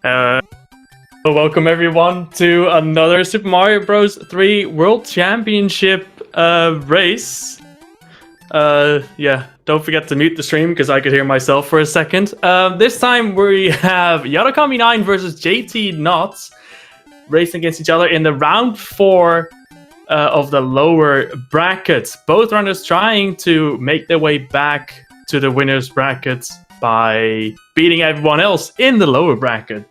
Uh, Welcome everyone to another Super Mario Bros. 3 World Championship race. Yeah, don't forget to mute the stream because I could hear myself for a second. This time we have yatokami9 versus jtknott racing against each other in the round 4 of the lower brackets. Both runners trying to make their way back to the winner's bracket by beating everyone else in the lower bracket.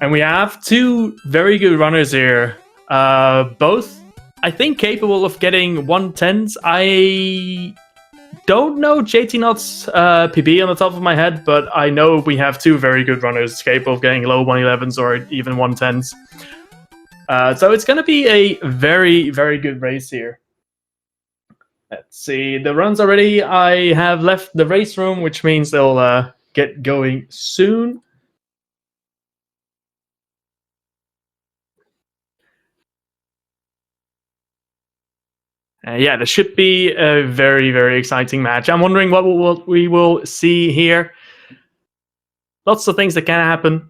And we have two very good runners here. Both, I think, capable of getting 110s. I don't know jtknott's PB on the top of my head, but I know we have two very good runners capable of getting low 111s or even 110s. So it's going to be a very, very good race here. Let's see. The runs already. I have left the race room, which means they'll get going soon. Yeah, this should be a very, very exciting match. I'm wondering what we will see here. Lots of things that can happen.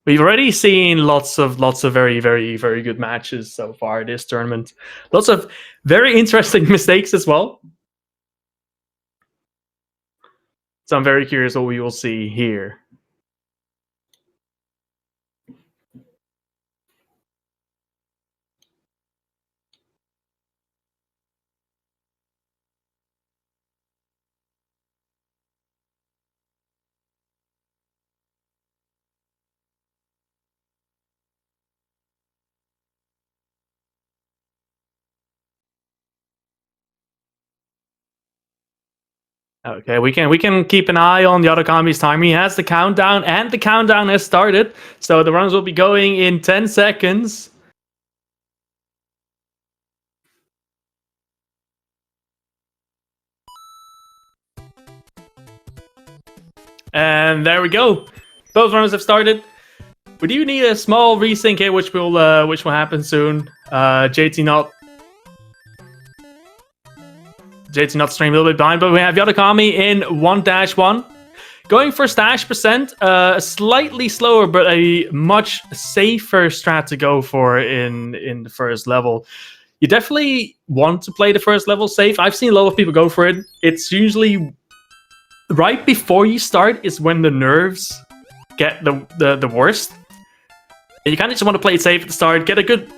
We've already seen lots of very, very, very good matches so far this tournament. Lots of very interesting mistakes as well. So I'm very curious what we will see here. Okay, we can keep an eye on the yatokami's time. He has the countdown, and the countdown has started. So the runs will be going in 10 seconds. And there we go. Both runners have started. We do need a small resync here, which will happen soon. jtknott stream a little bit behind, but we have Yatokami in 1-1. Going for stash percent, slightly slower, but a much safer strat to go for in the first level. You definitely want to play the first level safe. I've seen a lot of people go for it. It's usually right before you start is when the nerves get the worst. And you kind of just want to play it safe at the start, get a good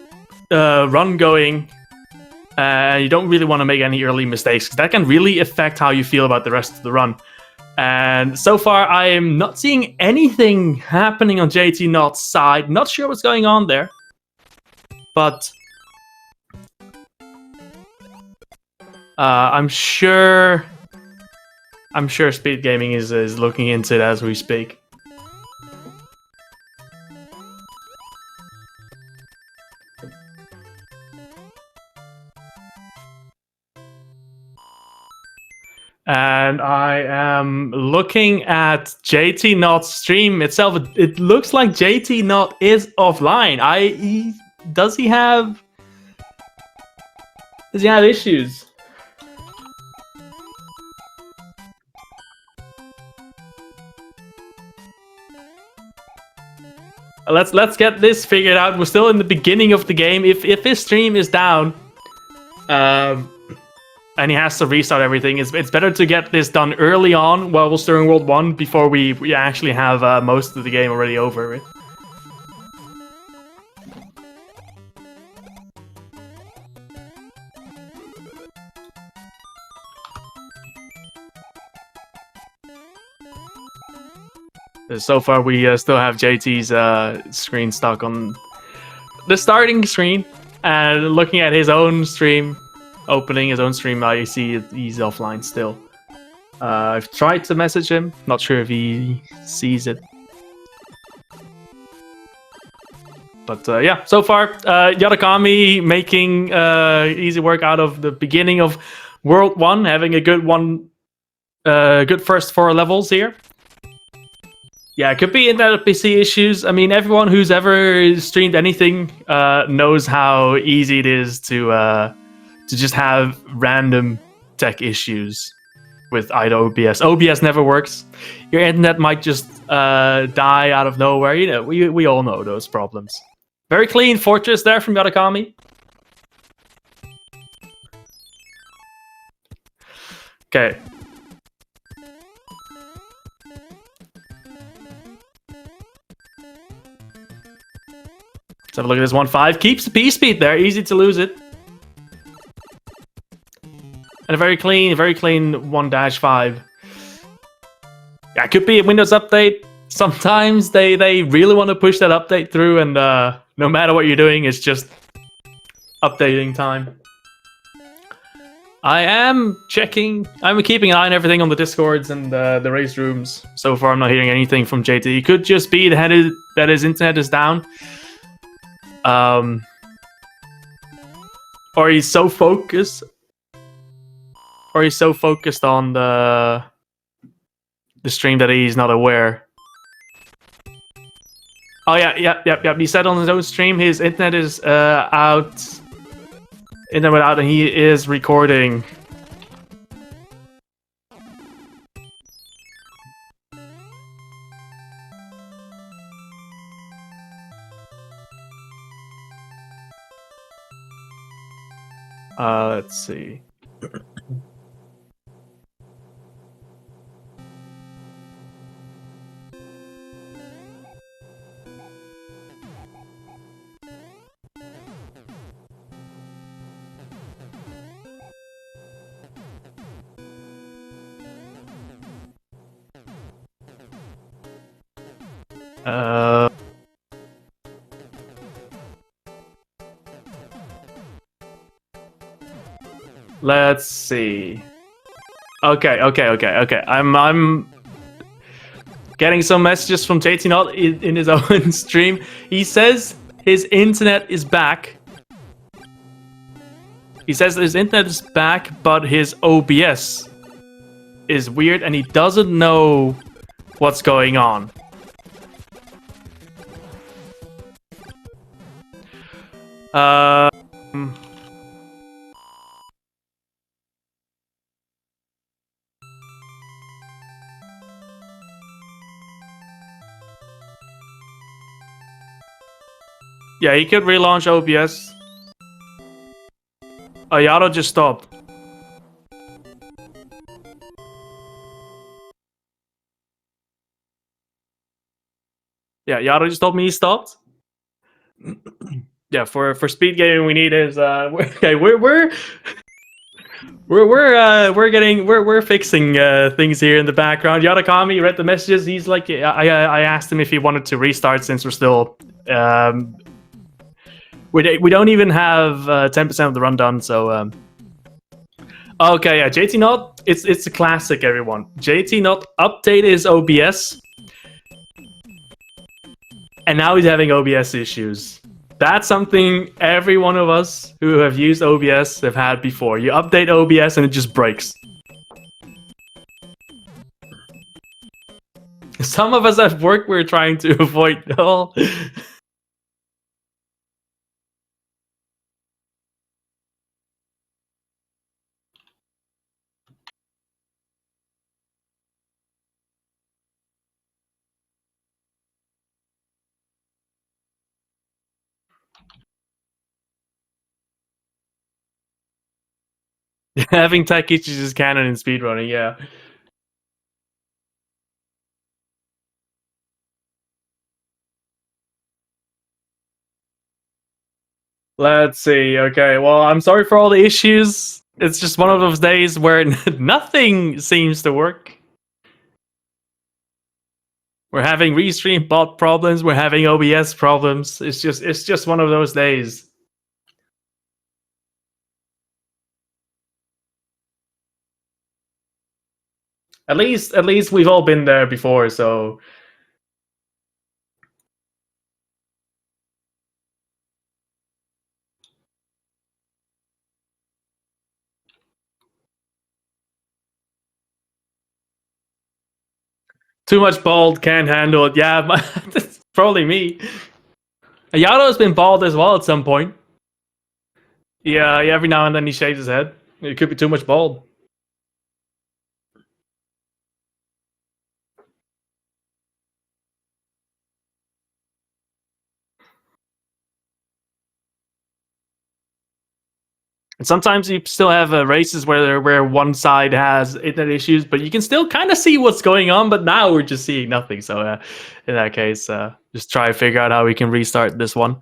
run going. You don't really want to make any early mistakes because that can really affect how you feel about the rest of the run. And so far, I am not seeing anything happening on jtknott's side. Not sure what's going on there, but I'm sure SpeedGaming is looking into it as we speak. And I am looking at jtknott's stream itself. It looks like jtknott is offline. Does he have issues? Let's get this figured out. We're still in the beginning of the game. If his stream is down, and he has to restart everything, it's better to get this done early on while we're still in World 1 before we actually have most of the game already over, right? So far, we still have JT's screen stuck on the starting screen, and looking at his own stream. Opening his own stream, I see he's offline still. I've tried to message him, not sure if he sees it. But yeah, so far, Yatokami making easy work out of the beginning of World 1, having a good good first 4 levels here. Yeah, it could be internet PC issues. I mean, everyone who's ever streamed anything knows how easy it is to just have random tech issues. with either OBS. OBS never works. Your internet might just die out of nowhere. You know, we all know those problems. Very clean fortress there from Yatokami. Okay. Let's have a look at this 1-5. Keeps the P speed there. Easy to lose it. And a very clean 1-5. Yeah, it could be a Windows update. Sometimes they really want to push that update through, and no matter what you're doing, it's just updating time. I'm keeping an eye on everything on the Discords and the race rooms. So far, I'm not hearing anything from JT. It could just be that his internet is down. Or he's so focused on the stream that he's not aware. Oh yeah. He said on his own stream his internet is out, and he is recording. Let's see. Let's see. Okay. I'm getting some messages from jtknott in his own stream. He says his internet is back. He says his internet is back, but his OBS is weird, and he doesn't know what's going on. Yeah, he could relaunch OBS. Oh, Yato just stopped. Yeah, Yato just told me he stopped. Yeah, for SpeedGaming, we need is okay. We're fixing things here in the background. Yatokami read the messages. He's like, I asked him if he wanted to restart since we're still we don't even have 10% of the run done. So okay, yeah, jtknott. It's a classic, everyone. jtknott updated his OBS, and now he's having OBS issues. That's something every one of us who have used OBS have had before. You update OBS and it just breaks. Some of us at work we're trying to avoid all. Having tech issues is canon in speedrunning, yeah. Let's see. Okay, well, I'm sorry for all the issues. It's just one of those days where nothing seems to work. We're having restream bot problems. We're having OBS problems. It's just one of those days. At least we've all been there before, so. Too much bald, can't handle it. Yeah, that's probably me. Yato's been bald as well at some point. Yeah, every now and then he shaves his head. It could be too much bald. And sometimes you still have races where one side has internet issues, but you can still kind of see what's going on. But now we're just seeing nothing. So in that case, just try to figure out how we can restart this one.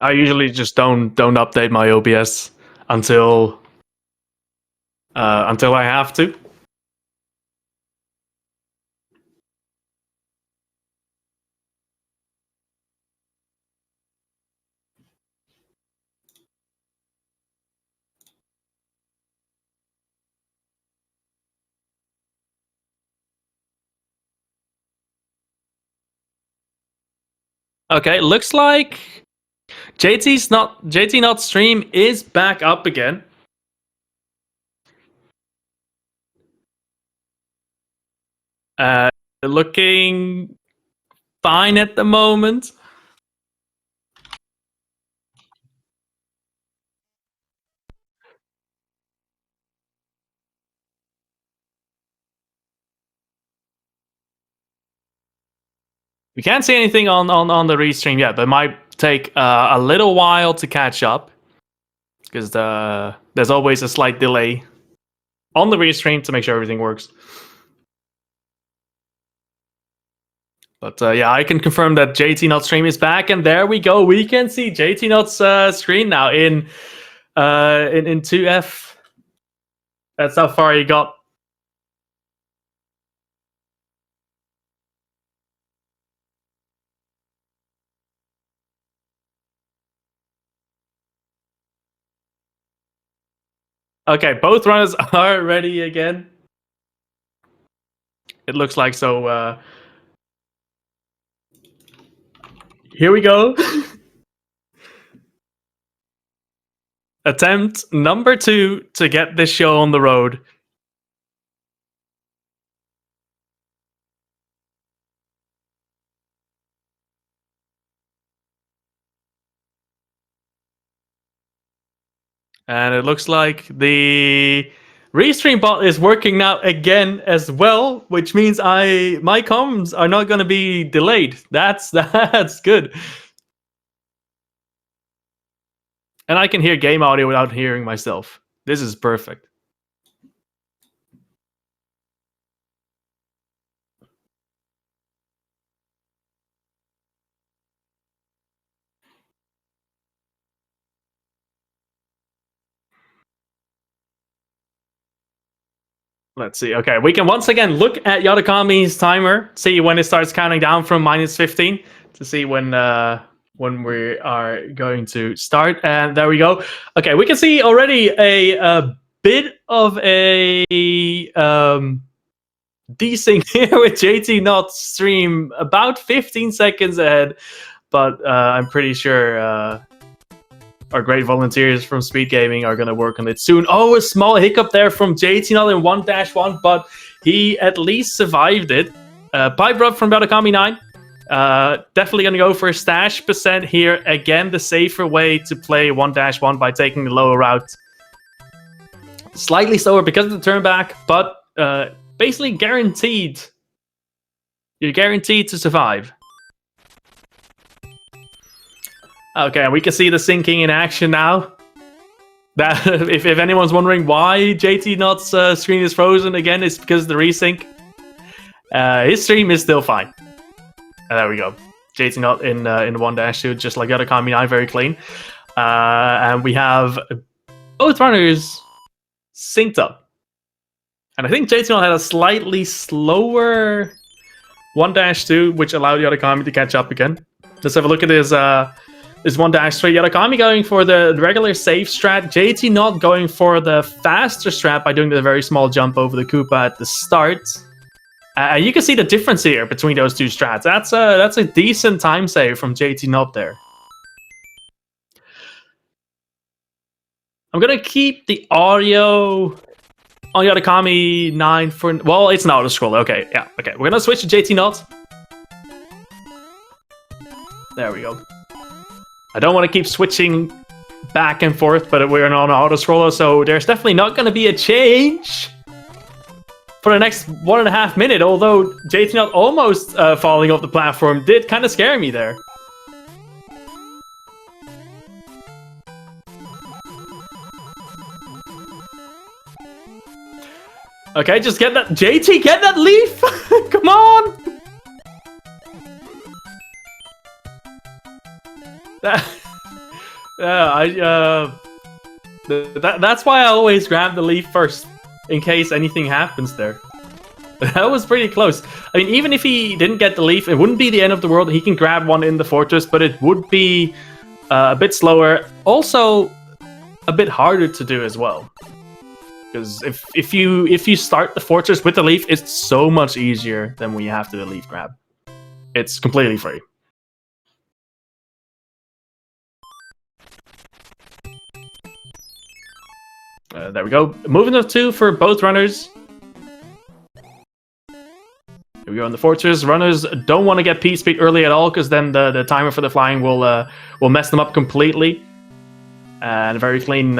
I usually just don't update my OBS until I have to. Okay, looks like jtknott stream is back up again. Looking fine at the moment. We can't see anything on the restream yet, but it might take a little while to catch up because there's always a slight delay on the restream to make sure everything works. But yeah, I can confirm that jtknott stream is back, and there we go. We can see jtknott's screen now in 2F. That's how far he got. Okay, both runners are ready again. It looks like so. Here we go. Attempt number 2 to get this show on the road. And it looks like the restream bot is working now again as well, which means my comms are not going to be delayed. That's good. And I can hear game audio without hearing myself. This is perfect. Let's see. Okay, we can once again look at Yatokami's timer, see when it starts counting down from -15 to see when we are going to start. And there we go. Okay, we can see already a bit of a desync here with jtknott stream about 15 seconds ahead, but I'm pretty sure our great volunteers from SpeedGaming are going to work on it soon. Oh, a small hiccup there from jtknott in 1-1, but he at least survived it. Pipe rub from yatokami9. Definitely going to go for a stash percent here. Again, the safer way to play 1-1 by taking the lower route. Slightly slower because of the turn back, but basically guaranteed. You're guaranteed to survive. Okay, we can see the syncing in action now. That if anyone's wondering why jtknott's screen is frozen again, it's because of the resync. His stream is still fine. There we go. jtknott in 1-2, just like yatokami9, very clean. And we have both runners synced up. And I think jtknott had a slightly slower 1-2, which allowed Yatokami to catch up again. Let's have a look at his 1-3. Yatokami going for the regular safe strat. jtknott going for the faster strat by doing the very small jump over the Koopa at the start. You can see the difference here between those two strats. That's a decent time save from jtknott there. I'm gonna keep the audio on yatokami9 for... Well, it's an auto-scroller. Okay, yeah. Okay, we're gonna switch to jtknott. There we go. I don't want to keep switching back and forth, but we're on an auto-scroller, so there's definitely not going to be a change for the next 1.5 minutes, although jtknott almost falling off the platform did kind of scare me there. Okay, just get that... JT, get that leaf! Come on! That's why I always grab the leaf first, in case anything happens there. That was pretty close. I mean, even if he didn't get the leaf, it wouldn't be the end of the world. He can grab one in the fortress, but it would be a bit slower. Also, a bit harder to do as well. Because if you start the fortress with the leaf, it's so much easier than when you have to do the leaf grab. It's completely free. There we go. Moving up 2 for both runners. Here we go in the fortress. Runners don't want to get P-speed early at all, because then the timer for the flying will mess them up completely. And very clean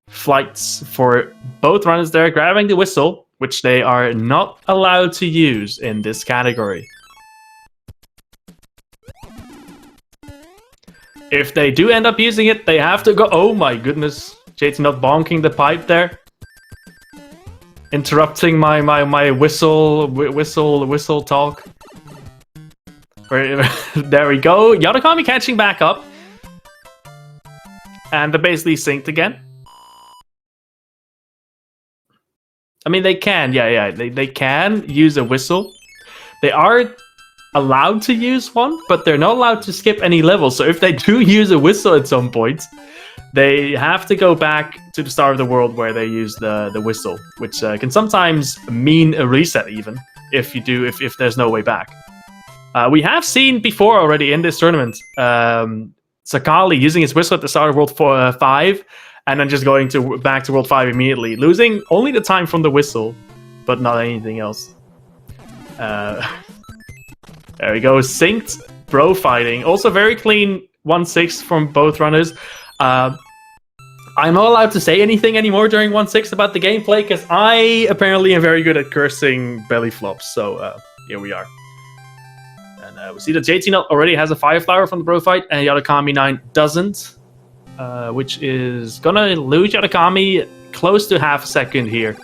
flights for both runners there. Grabbing the whistle, which they are not allowed to use in this category. If they do end up using it, they have to go... Oh my goodness. jtknott bonking the pipe there. Interrupting my whistle talk. There we go. Yatokami catching back up. And they basically synced again. I mean, they can. Yeah. They can use a whistle. They are allowed to use one, but they're not allowed to skip any levels. So if they do use a whistle at some point, they have to go back to the start of the world where they use the whistle, which can sometimes mean a reset even if there's no way back. We have seen before already in this tournament Sakali using his whistle at the start of World 5 and then just going back to World 5 immediately, losing only the time from the whistle, but not anything else. There we go, synced bro fighting. Also very clean 1-6 from both runners. I'm not allowed to say anything anymore during 1-6 about the gameplay, because I apparently am very good at cursing belly flops, so here we are. And we see that jtknott already has a fire flower from the bro fight, and yatokami9 doesn't, which is gonna lose Yatokami close to half a second here.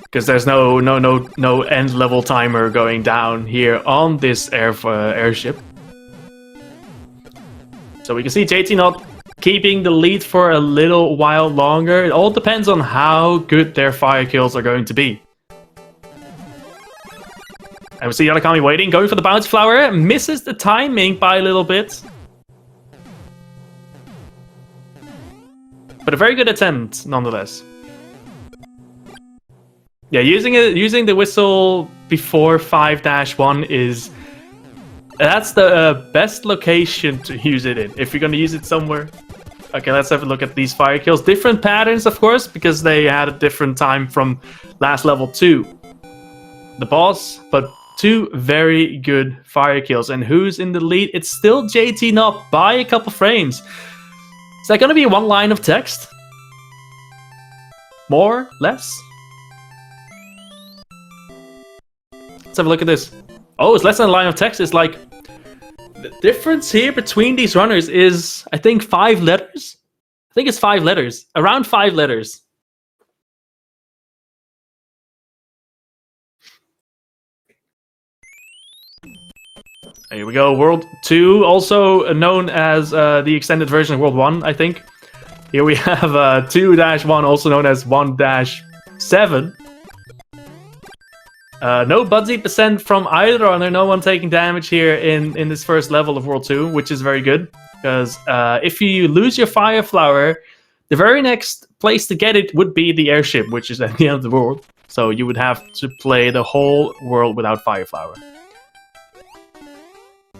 Because there's no end level timer going down here on this airship. So we can see jtknott keeping the lead for a little while longer. It all depends on how good their fire kills are going to be. And we see Yatokami waiting, going for the bounce flower, misses the timing by a little bit. But a very good attempt, nonetheless. Yeah, using the whistle before 5-1 is... That's the best location to use it in, if you're going to use it somewhere. Okay, let's have a look at these fire kills. Different patterns, of course, because they had a different time from last level 2. The boss, but 2 very good fire kills. And who's in the lead? It's still jtknott by a couple frames. Is that going to be one line of text? More? Less? Let's have a look at this. Oh, it's less than a line of text. It's like... The difference here between these runners is, I think, 5 letters? I think it's 5 letters. Around 5 letters. Here we go. World 2, also known as the extended version of World 1, I think. Here we have 2-1, also known as 1-7. No Budsy percent from either runner, no one taking damage here in this first level of World 2, which is very good. Because if you lose your fire flower, the very next place to get it would be the airship, which is at the end of the world. So you would have to play the whole world without fire flower.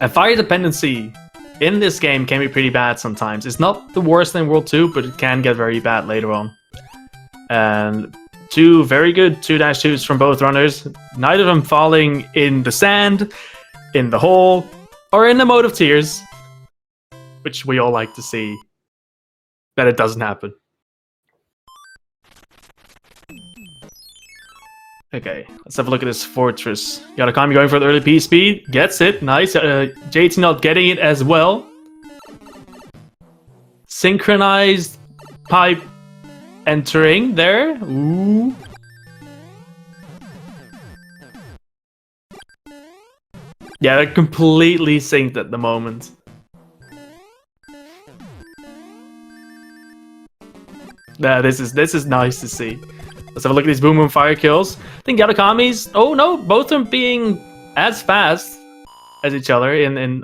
And fire dependency in this game can be pretty bad sometimes. It's not the worst in World 2, but it can get very bad later on. And two very good 2-2s from both runners. Neither of them falling in the sand, in the hole, or in the mode of tears. Which we all like to see. That it doesn't happen. Okay, let's have a look at this fortress. Yatokami going for the early P speed. Gets it. Nice. jtknott getting it as well. Synchronized pipe entering there. Ooh. Yeah, they're completely synced at the moment. Yeah, this is nice to see. Let's have a look at these boom boom fire kills. I think Yatokami's... Oh no, both of them being as fast as each other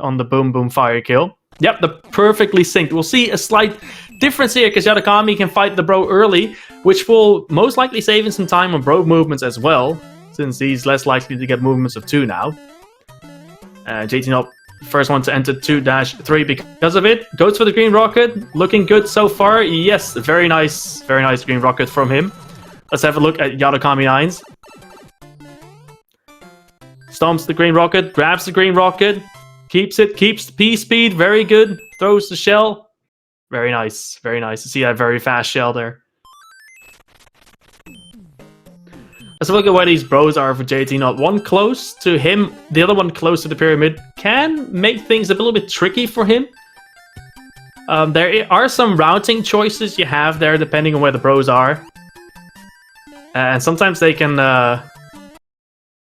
on the boom boom fire kill. Yep, they're perfectly synced. We'll see a slight difference here because Yatokami can fight the bro early, which will most likely save him some time on bro movements as well, since he's less likely to get movements of 2 now. jtknott, first one to enter 2-3 because of it. Goes for the green rocket. Looking good so far. Yes, very nice green rocket from him. Let's have a look at yatokami9's. Stomps the green rocket, grabs the green rocket, keeps it, keeps the P speed, very good. Throws the shell. Very nice to see that very fast shell there. Let's look at where these bros are for jtknott. One close to him, the other one close to the pyramid. Can make things a little bit tricky for him. There are some routing choices you have there depending on where the bros are. And sometimes they can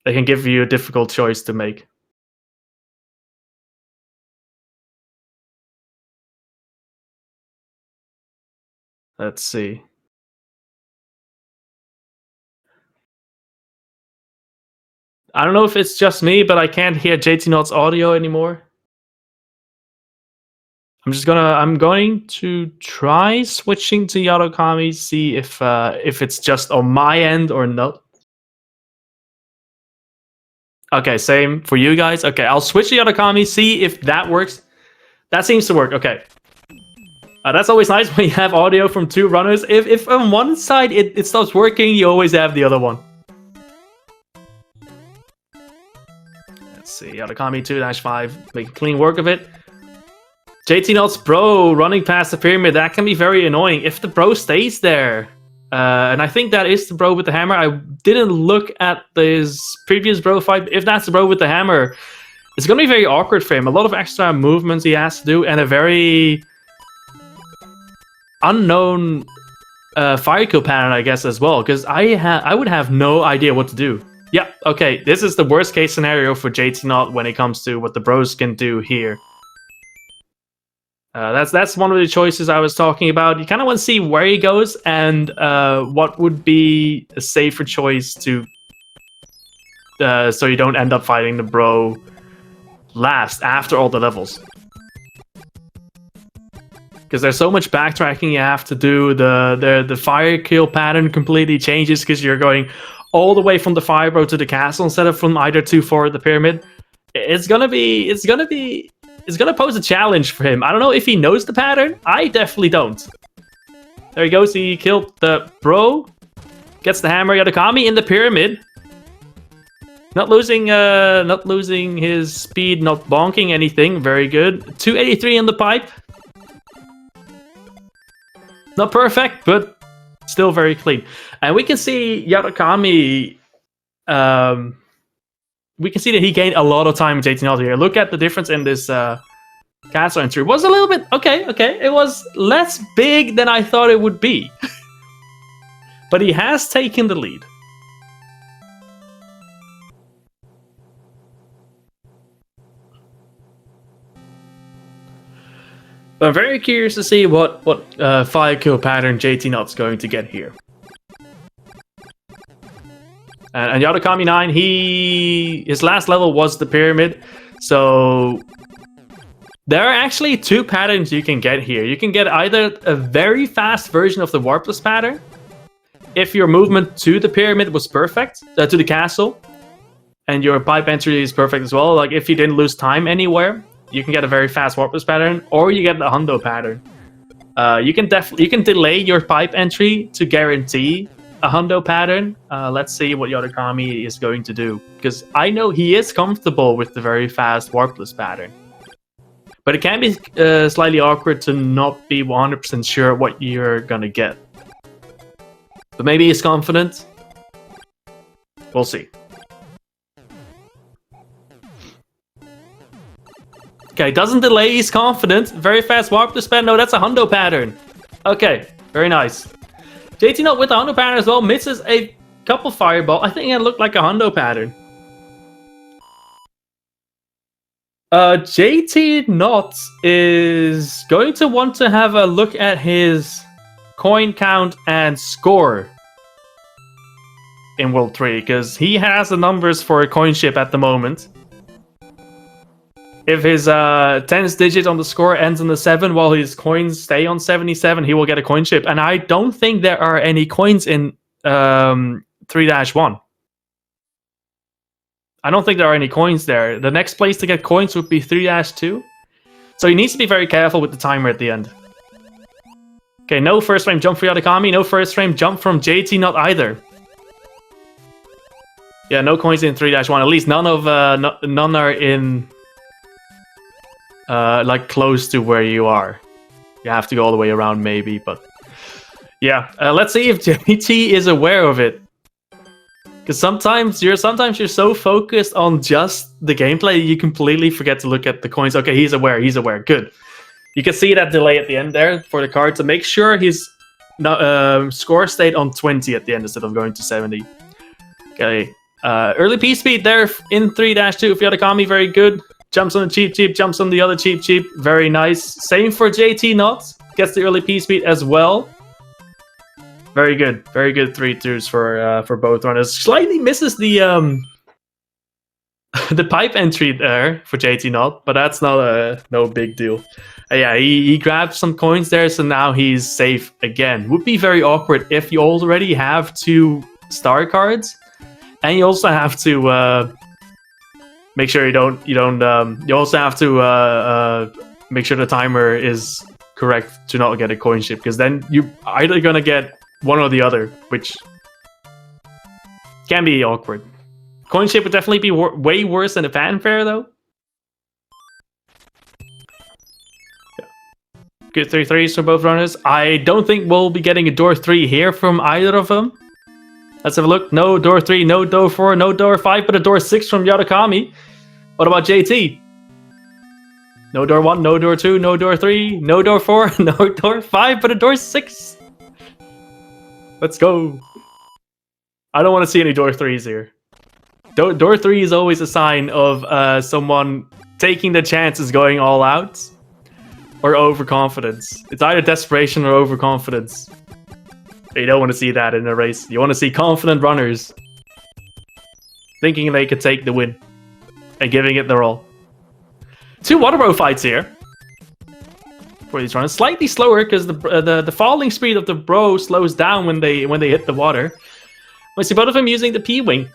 give you a difficult choice to make. Let's see. I don't know if it's just me, but I can't hear jtknott's audio anymore. I'm going to try switching to Yatokami, see if it's just on my end or not. Okay, same for you guys. Okay, I'll switch to Yatokami, see if that works. That seems to work. Okay. That's always nice when you have audio from 2 runners. If on one side it stops working, you always have the other one. Let's see, Yatokami 2-5, make clean work of it. jtknott's bro running past the pyramid, that can be very annoying if the bro stays there. And I think that is the bro with the hammer. I didn't look at his previous bro fight. If that's the bro with the hammer, it's going to be very awkward for him. A lot of extra movements he has to do and a very unknown fire kill pattern, I guess, as well. Because I would have no idea what to do. Yeah, okay, this is the worst case scenario for jtknott when it comes to what the bros can do here. That's one of the choices I was talking about. You kind of want to see where he goes and what would be a safer choice to so you don't end up fighting the bro last after all the levels. Because there's so much backtracking you have to do. The fire kill pattern completely changes because you're going all the way from the fire bro to the castle instead of from either 2-4 at the pyramid. It's gonna pose a challenge for him. I don't know if he knows the pattern. I definitely don't. There he goes. He killed the bro. Gets the hammer. Yatokami in the pyramid. Not losing his speed. Not bonking anything. Very good. 283 in the pipe. Not perfect, but still very clean. And we can see Yatokami. We can see that he gained a lot of time with jtknott here. Look at the difference in this castle entry. It was a little bit... Okay. It was less big than I thought it would be. But he has taken the lead. But I'm very curious to see what fire kill pattern jtknott's going to get here. And yatokami9, his last level was the pyramid, so there are actually 2 patterns you can get here. You can get either a very fast version of the warpless pattern, if your movement to the pyramid was perfect, to the castle, and your pipe entry is perfect as well. Like if you didn't lose time anywhere, you can get a very fast warpless pattern, or you get the hundo pattern. You can delay your pipe entry to guarantee a hundo pattern. Let's see what Yatokami is going to do, because I know he is comfortable with the very fast warpless pattern. But it can be slightly awkward to not be 100% sure what you're gonna get. But maybe he's confident. We'll see. Okay, doesn't delay, he's confident. Very fast warpless pattern. No, that's a hundo pattern. Okay, very nice. jtknott with the hundo pattern as well misses a couple fireball. I think it looked like a hundo pattern. jtknott is going to want to have a look at his coin count and score in World 3, because he has the numbers for a coin ship at the moment. If his 10th digit on the score ends on the 7 while his coins stay on 77, he will get a coin ship. And I don't think there are any coins in 3-1. I don't think there are any coins there. The next place to get coins would be 3-2. So he needs to be very careful with the timer at the end. Okay, no first frame jump for Yatokami, no first frame jump from jtknott either. Yeah, no coins in 3-1. At least none are in like close to where you are. You have to go all the way around maybe, but yeah. Let's see if JT is aware of it. Because sometimes you're so focused on just the gameplay, you completely forget to look at the coins. Okay, he's aware. Good. You can see that delay at the end there for the card to make sure his score stayed on 20 at the end instead of going to 70. Okay. Early P speed there in 3-2 for Yatokami, very good. Jumps on the cheap, jumps on the other cheap, very nice. Same for jtknott, gets the early P speed as well. Very good 3-2s for both runners. Slightly misses the the pipe entry there for jtknott, but that's not no big deal. Yeah, he grabbed some coins there, so now he's safe again. Would be very awkward if you already have 2 star cards, and you also have to make sure you also have to make sure the timer is correct to not get a coin ship, because then you're either gonna get one or the other, which can be awkward. Coin ship would definitely be way worse than a fanfare, though. Yeah. Good 3-3s for both runners. I don't think we'll be getting a door 3 here from either of them. Let's have a look. No door 3, no door 4, no door 5, but a door 6 from Yatokami. What about JT? No door 1, no door 2, no door 3, no door 4, no door 5, but a door 6. Let's go. I don't want to see any door 3s here. Door 3 is always a sign of someone taking the chances, going all out, or overconfidence. It's either desperation or overconfidence. You don't want to see that in a race. You want to see confident runners thinking they could take the win and giving it their all. 2 water bro fights here for these runners. Slightly slower because the falling speed of the bro slows down when they hit the water. We see both of them using the P-wing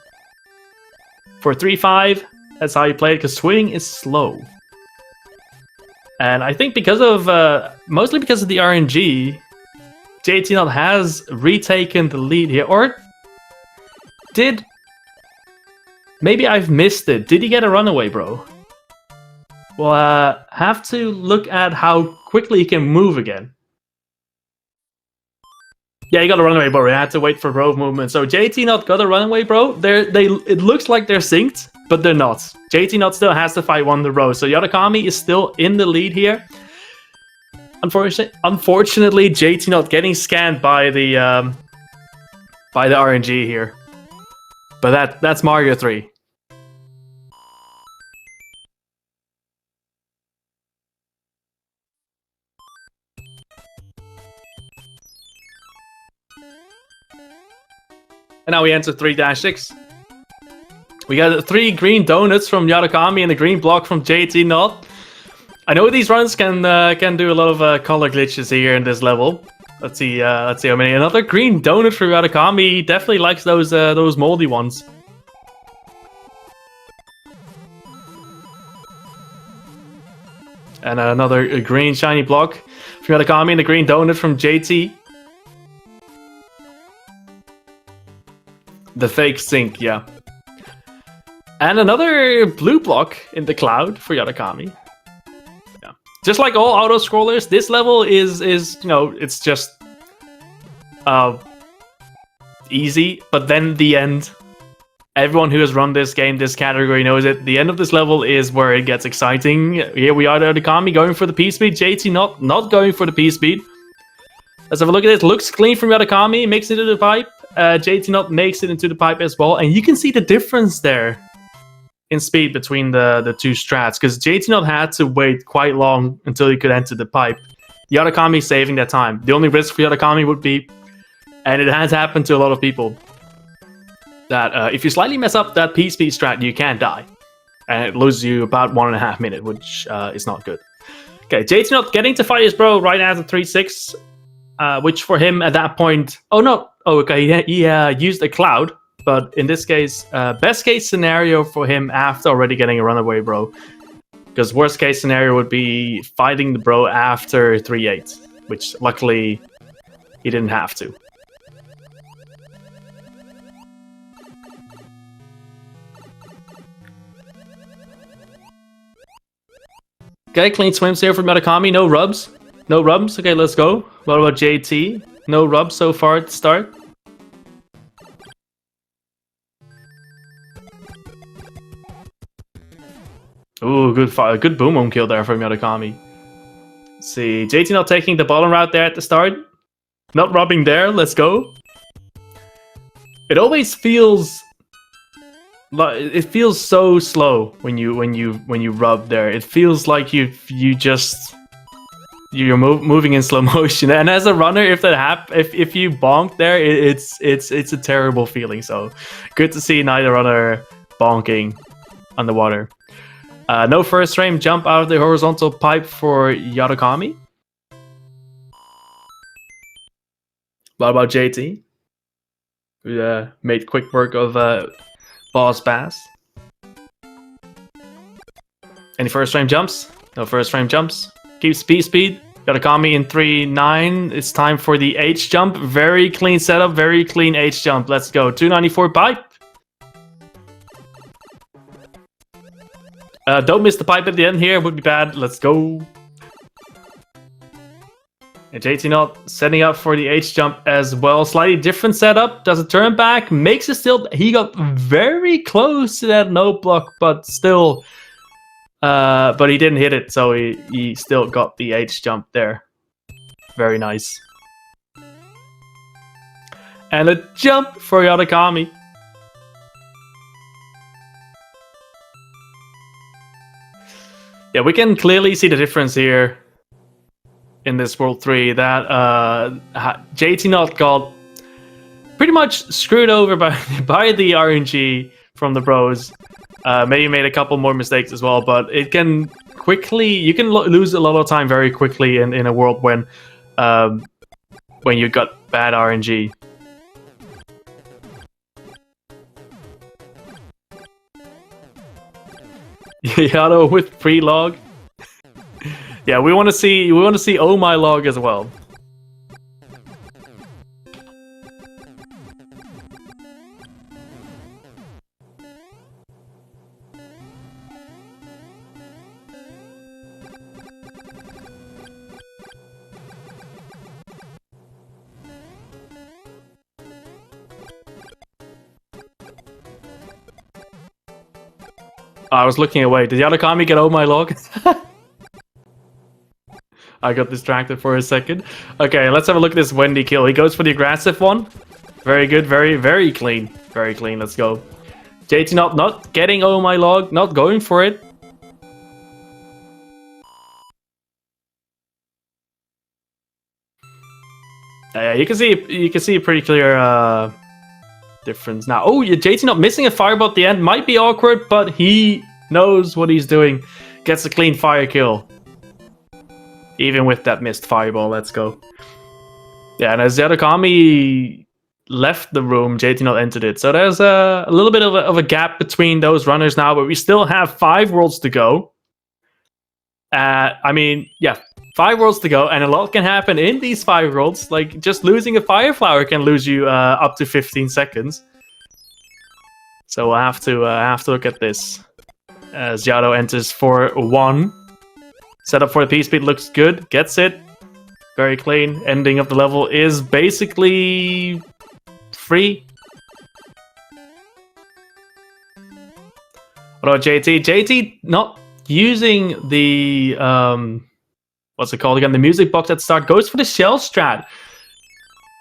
for 3-5. That's how you play it, because swing is slow. And I think because of mostly because of the RNG, jtknott has retaken the lead here. Or did... Maybe I've missed it. Did he get a runaway, bro? Well, have to look at how quickly he can move again. Yeah, he got a runaway, bro. He had to wait for bro movement. So jtknott got a runaway, bro. It looks like they're synced, but they're not. jtknott still has to fight 1 in a row. So Yatokami is still in the lead here. Unfortunately, jtknott getting scanned by the RNG here. But that's Mario 3. And now we enter 3-6. We got 3 green donuts from Yatokami and a green block from jtknott. I know these runs can do a lot of color glitches here in this level. Let's see how many. Another green donut for Yatokami. He definitely likes those moldy ones. And another green shiny block from Yatokami and the green donut from JT. The fake sink, yeah. And another blue block in the cloud for Yatokami. Yeah. Just like all auto scrollers, this level is you know, it's just easy, but then the end. Everyone who has run this game, this category, knows it. The end of this level is where it gets exciting. Here we are, Yatokami going for the P-Speed. JT not going for the P-Speed. Let's have a look at it. Looks clean from Yatokami. Makes it into the pipe. jtknott makes it into the pipe as well. And you can see the difference there in speed between the two strats. Because jtknott had to wait quite long until he could enter the pipe. Yatokami saving that time. The only risk for Yatokami would be, and it has happened to a lot of people, that if you slightly mess up that P-Speed strat, you can die. And it loses you about 1.5 minutes, which is not good. Okay, jtknott getting to fight his bro right after 3-6, which for him at that point... Oh, no. Oh, okay, he used a cloud, but in this case, best case scenario for him after already getting a runaway bro. Because worst case scenario would be fighting the bro after 3-8, which luckily he didn't have to. Okay, clean swims here from Yatokami. No rubs. No rubs. Okay, let's go. What about JT? No rubs so far at the start. Ooh, good boom boom kill there from Yatokami. Let's see, JT not taking the bottom route there at the start. Not rubbing there. Let's go. It always feels... It feels so slow when you rub there. It feels like you're moving in slow motion. And as a runner, if you bonk there, it's a terrible feeling. So good to see neither runner bonking underwater. No first frame jump out of the horizontal pipe for Yatokami. What about JT? Who made quick work of Boss Bass. Any first frame jumps? No first frame jumps. Keeps speed. Yatokami in 3-9. It's time for the H jump. Very clean setup. Very clean H jump. Let's go. 294 pipe. Don't miss the pipe at the end here. Would be bad. Let's go. And jtknott setting up for the H jump as well. Slightly different setup. Does a turn back. Makes it still... He got very close to that no block, but still... but he didn't hit it, so he still got the H jump there. Very nice. And a jump for Yatokami. Yeah, we can clearly see the difference here in this World 3 that jtknott got pretty much screwed over by the RNG from the bros. Maybe made a couple more mistakes as well, but it can quickly... You can lose a lot of time very quickly in a world when you got bad RNG. Yato with pre-log. Yeah, we want to see oh my log as well. I was looking away. Did Yatokami get oh my log? I got distracted for a second. Okay, let's have a look at this Wendy kill. He goes for the aggressive one. Very good, very clean. Very clean, let's go. jtknott not getting oh my log, not going for it. You can see a pretty clear difference now. Oh, jtknott missing a fireball at the end might be awkward, but he knows what he's doing. Gets a clean fire kill. Even with that missed fireball, let's go. Yeah, and as Yatokami left the room, jtknott entered it. So there's a little bit of a gap between those runners now, but we still have 5 worlds to go. I mean, yeah, 5 worlds to go, and a lot can happen in these 5 worlds. Like, just losing a fire flower can lose you up to 15 seconds. So we'll have to look at this. As Yato enters for 1. Setup for the P-Speed looks good. Gets it. Very clean. Ending of the level is basically free. What about JT? JT not using the what's it called again? The music box at start. Goes for the shell strat.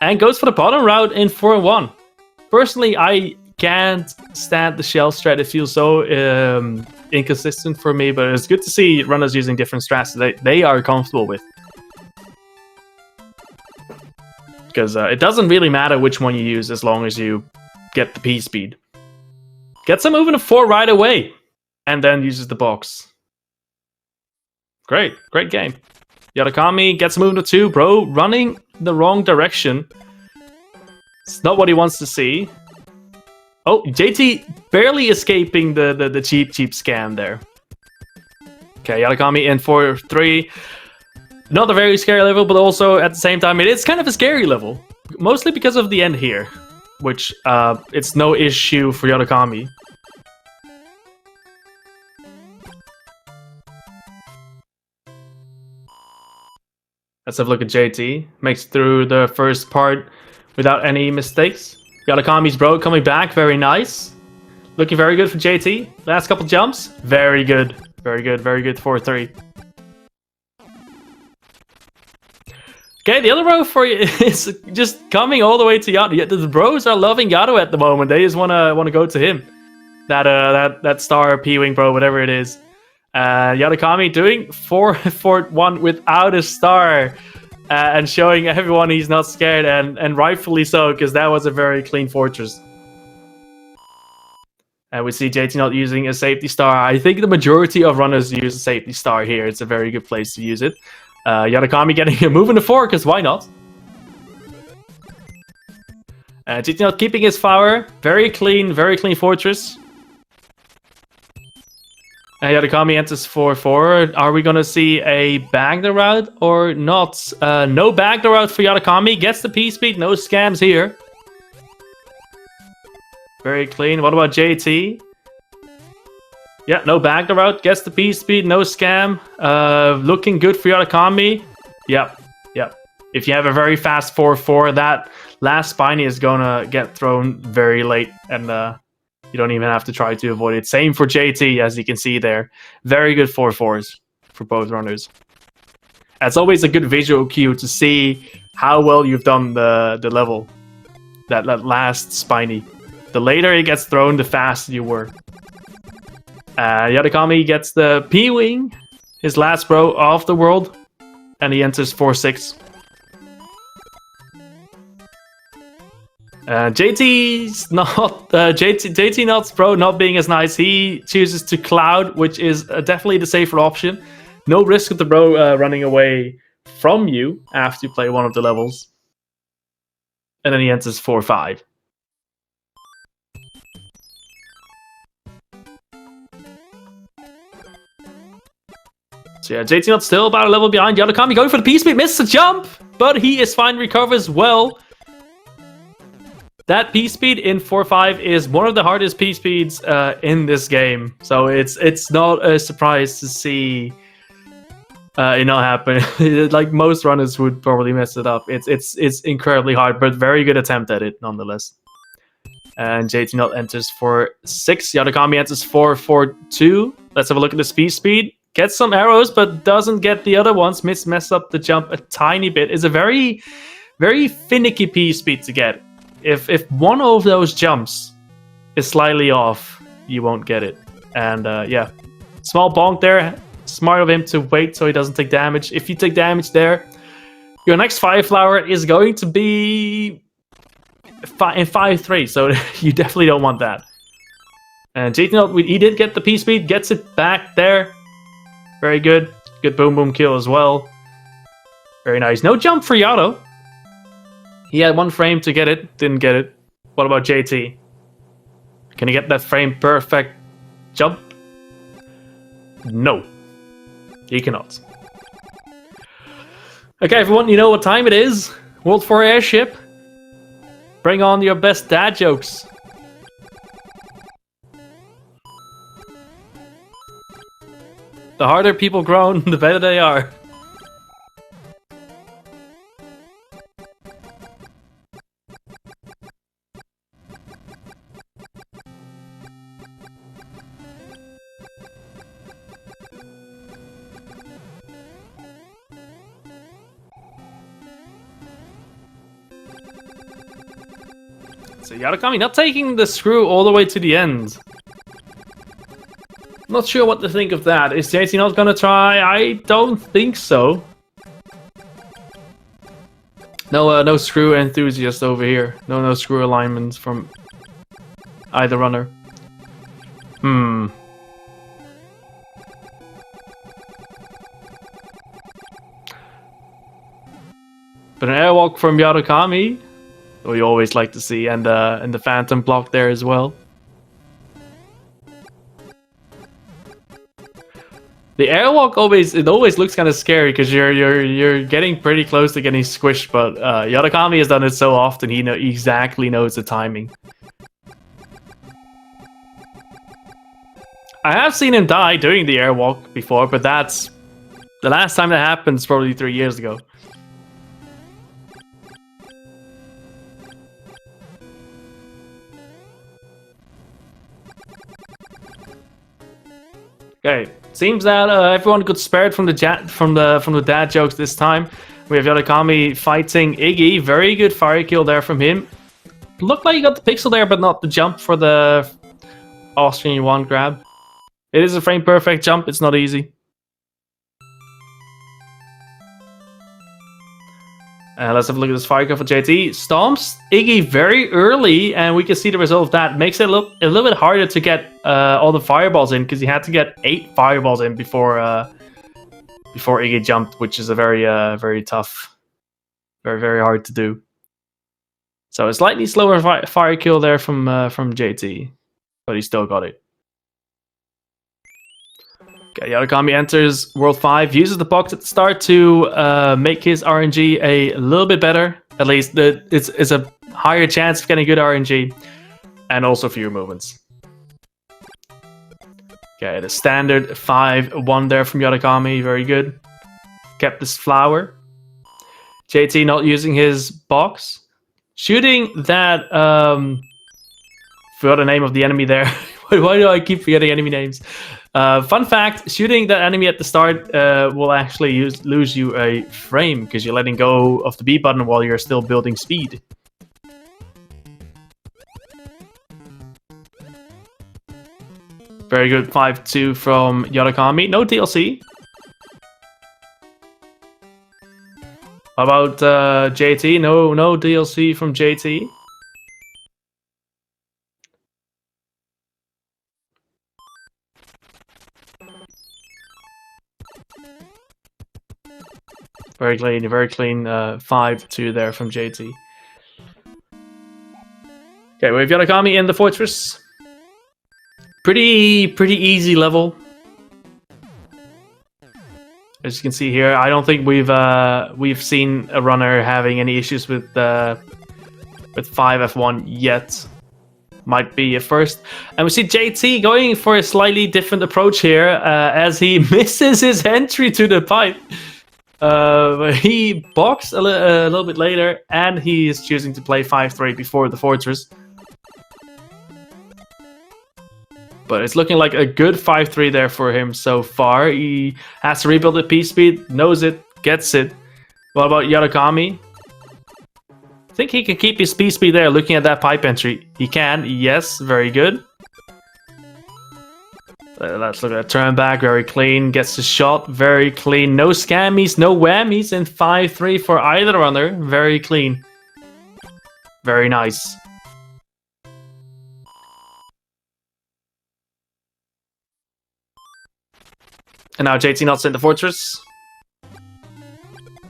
And goes for the bottom route in 4-1. Personally, I can't stand the shell strat. It feels so inconsistent for me, but it's good to see runners using different strats that they are comfortable with. Because it doesn't really matter which one you use as long as you get the P-Speed. Gets him moving to 4 right away, and then uses the box. Great game. Yatokami gets moving to 2, bro, running the wrong direction. It's not what he wants to see. Oh, JT barely escaping the cheap scam there. Okay, Yatokami in for 3. Not a very scary level, but also at the same time, it is kind of a scary level. Mostly because of the end here, which it's no issue for Yatokami. Let's have a look at JT. Makes through the first part without any mistakes. Yatokami's bro coming back, very nice. Looking very good for JT. Last couple jumps, very good. Very good 4-3. Okay, the other bro for you is just coming all the way to Yato. The bros are loving Yato at the moment. They just wanna go to him. That star P-Wing bro, whatever it is. Yatokami doing 4-1 without a star. And showing everyone he's not scared, and rightfully so, because that was a very clean fortress. And we see jtknott using a safety star. I think the majority of runners use a safety star here. It's a very good place to use it. Yatokami getting a move in the 4, because why not? jtknott keeping his flower. Very clean fortress. Yatokami enters 4-4. Are we gonna see a bag the route or not? No bag the route for Yatokami. Gets the P-Speed. No scams here. Very clean. What about JT? Yeah, no bag the route. Gets the P-Speed. No scam. Looking good for Yatokami. Yep. If you have a very fast 4-4, that last spiny is gonna get thrown very late, and you don't even have to try to avoid it. Same for JT, as you can see there. Very good 4-4s for both runners. It's always a good visual cue to see how well you've done the level. That last spiny. The later it gets thrown, the faster you were. Yatokami gets the P-Wing, his last bro of the world, and he enters 4-6. JT's not jtknott's bro not being as nice. He chooses to cloud, which is definitely the safer option. No risk of the bro running away from you after you play one of the levels. And then he enters 4-5. So yeah, jtknott still about a level behind. Yatokami going for the P-Speed, misses a jump, but he is fine, recovers well. That P-Speed in 4-5 is one of the hardest P-Speeds in this game. So it's not a surprise to see it not happen. Like most runners would probably mess it up. It's incredibly hard, but very good attempt at it nonetheless. And jtknott enters 4-6. Yatokami enters 4-4-2. Let's have a look at the speed. Gets some arrows, but doesn't get the other ones. Mess up the jump a tiny bit. It's a very, very finicky P-Speed to get. If one of those jumps is slightly off, you won't get it. And yeah, small bonk there. Smart of him to wait so he doesn't take damage. If you take damage there, your next fire flower is going to be in 5-3. So you definitely don't want that. And jtknott, he did get the P-Speed, gets it back there. Very good. Good boom kill as well. Very nice. No jump for Yato. He had 1 frame to get it, didn't get it. What about JT? Can he get that frame perfect jump? No. He cannot. Okay, everyone, you know what time it is. World 4 Airship. Bring on your best dad jokes. The harder people groan, the better they are. So Yatokami not taking the screw all the way to the end. Not sure what to think of that. Is jtknott gonna try? I don't think so. No screw enthusiast over here. No screw alignment from either runner. But an airwalk from Yatokami, we always like to see, and the phantom block there as well. The airwalk always looks kind of scary because you're getting pretty close to getting squished, but Yatokami has done it so often he exactly knows the timing. I have seen him die doing the airwalk before, but that's the last time that happened is probably 3 years ago. Okay, seems that everyone got spared from the dad jokes this time. We have Yatokami fighting Iggy. Very good fire kill there from him. Looked like he got the pixel there, but not the jump for the Austrian one grab. It is a frame perfect jump. It's not easy. Let's have a look at this fire kill for JT. Stomps Iggy very early, and we can see the result of that. Makes it a little bit harder to get all the fireballs in, because he had to get 8 fireballs in before Iggy jumped, which is a very tough, very hard to do. So a slightly slower fire kill there from JT, but he still got it. Okay, Yatokami enters World 5, uses the box at the start to make his RNG a little bit better. At least it's a higher chance of getting good RNG, and also fewer movements. Okay, the standard 5-1 there from Yatokami, very good. Kept this flower. JT not using his box. Shooting that, forgot the name of the enemy there. Why do I keep forgetting enemy names? Fun fact, shooting that enemy at the start will actually lose you a frame, because you're letting go of the B button while you're still building speed. Very good 5-2 from Yatokami. No DLC. How about JT? No DLC from JT. Very clean 5-2 there from JT. Okay, we have Yatokami in the fortress. Pretty easy level. As you can see here, I don't think we've seen a runner having any issues with 5F1 yet. Might be a first. And we see JT going for a slightly different approach here, as he misses his entry to the pipe. He boxed a little bit later, and he is choosing to play 5-3 before the fortress. But it's looking like a good 5-3 there for him so far. He has to rebuild the P-speed, knows it, gets it. What about Yatokami? I think he can keep his P-speed there, looking at that pipe entry. He can, yes, very good. Let's look at a turn back, very clean. Gets the shot, very clean. No scammies, no whammies in 5-3 for either runner. Very clean. Very nice. And now jtknott's in the fortress.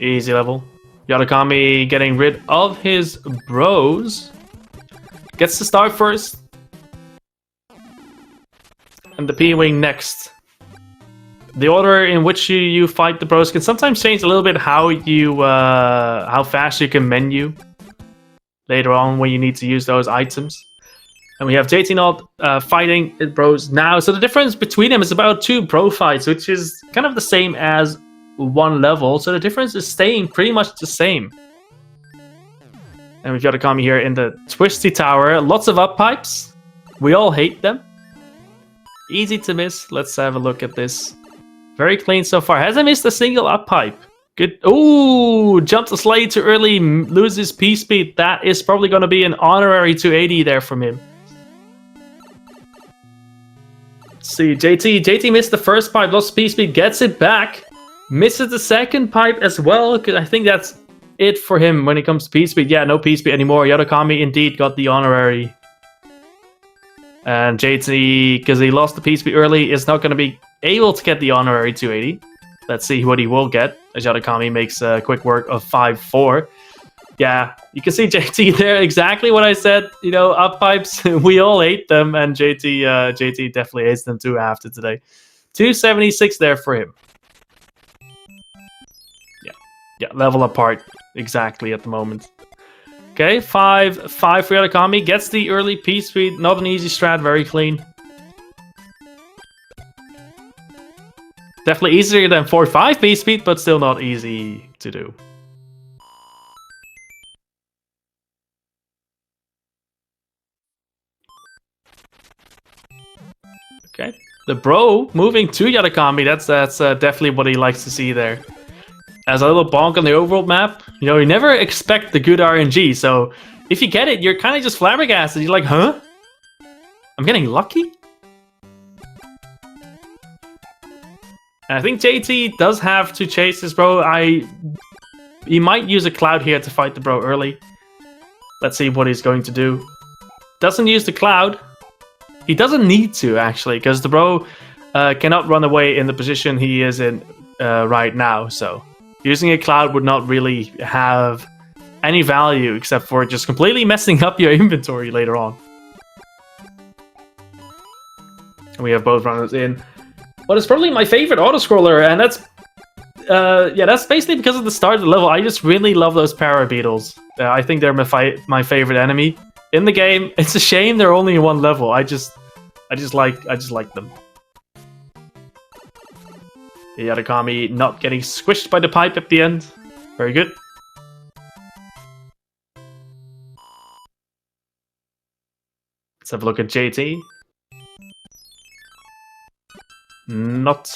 Easy level. Yatokami getting rid of his bros. Gets to start first. And the P-wing next. the order in which you fight the bros can sometimes change a little bit how fast you can menu later on when you need to use those items. And we have jtknott fighting bros now. So the difference between them is about 2 bro fights, which is kind of the same as 1 level. So the difference is staying pretty much the same. And we've got yatokami here in the twisty tower. Lots of up pipes. We all hate them. Easy to miss. Let's have a look at this. Very clean so far. Hasn't missed a single up pipe. Good. Ooh, jumped slightly too early. Loses P-speed. That is probably going to be an honorary 280 there from him. Let's see, JT missed the first pipe. Lost P-speed. Gets it back. Misses the second pipe as well. Because I think that's it for him when it comes to P-speed. Yeah, no P-speed anymore. Yatokami indeed got the honorary. And JT, because he lost the P-speed early, is not going to be able to get the honorary 280. Let's see what he will get, as Yatokami makes a quick work of 5-4. Yeah, you can see JT there, exactly what I said. You know, up pipes, we all hate them, and JT definitely hates them too after today. 276 there for him. Yeah, level apart exactly at the moment. Okay, 5-5 for Yatokami. Gets the early P-speed. Not an easy strat, very clean. Definitely easier than 4-5 P-speed, but still not easy to do. Okay, the bro moving to Yatokami. That's definitely what he likes to see there. As a little bonk on the overworld map, you know, you never expect the good RNG, so if you get it, you're kind of just flabbergasted. You're like, huh? I'm getting lucky? And I think JT does have to chase this bro. He might use a cloud here to fight the bro early. Let's see what he's going to do. Doesn't use the cloud. He doesn't need to, actually, because the bro cannot run away in the position he is in right now, so using a cloud would not really have any value except for just completely messing up your inventory later on. And we have both runners in. What is probably my favorite auto-scroller, and that's basically because of the start of the level. I just really love those para beetles. I think they're my favorite enemy in the game. It's a shame they're only in 1 level. I just like them. The Yatokami not getting squished by the pipe at the end. Very good. Let's have a look at JT. Not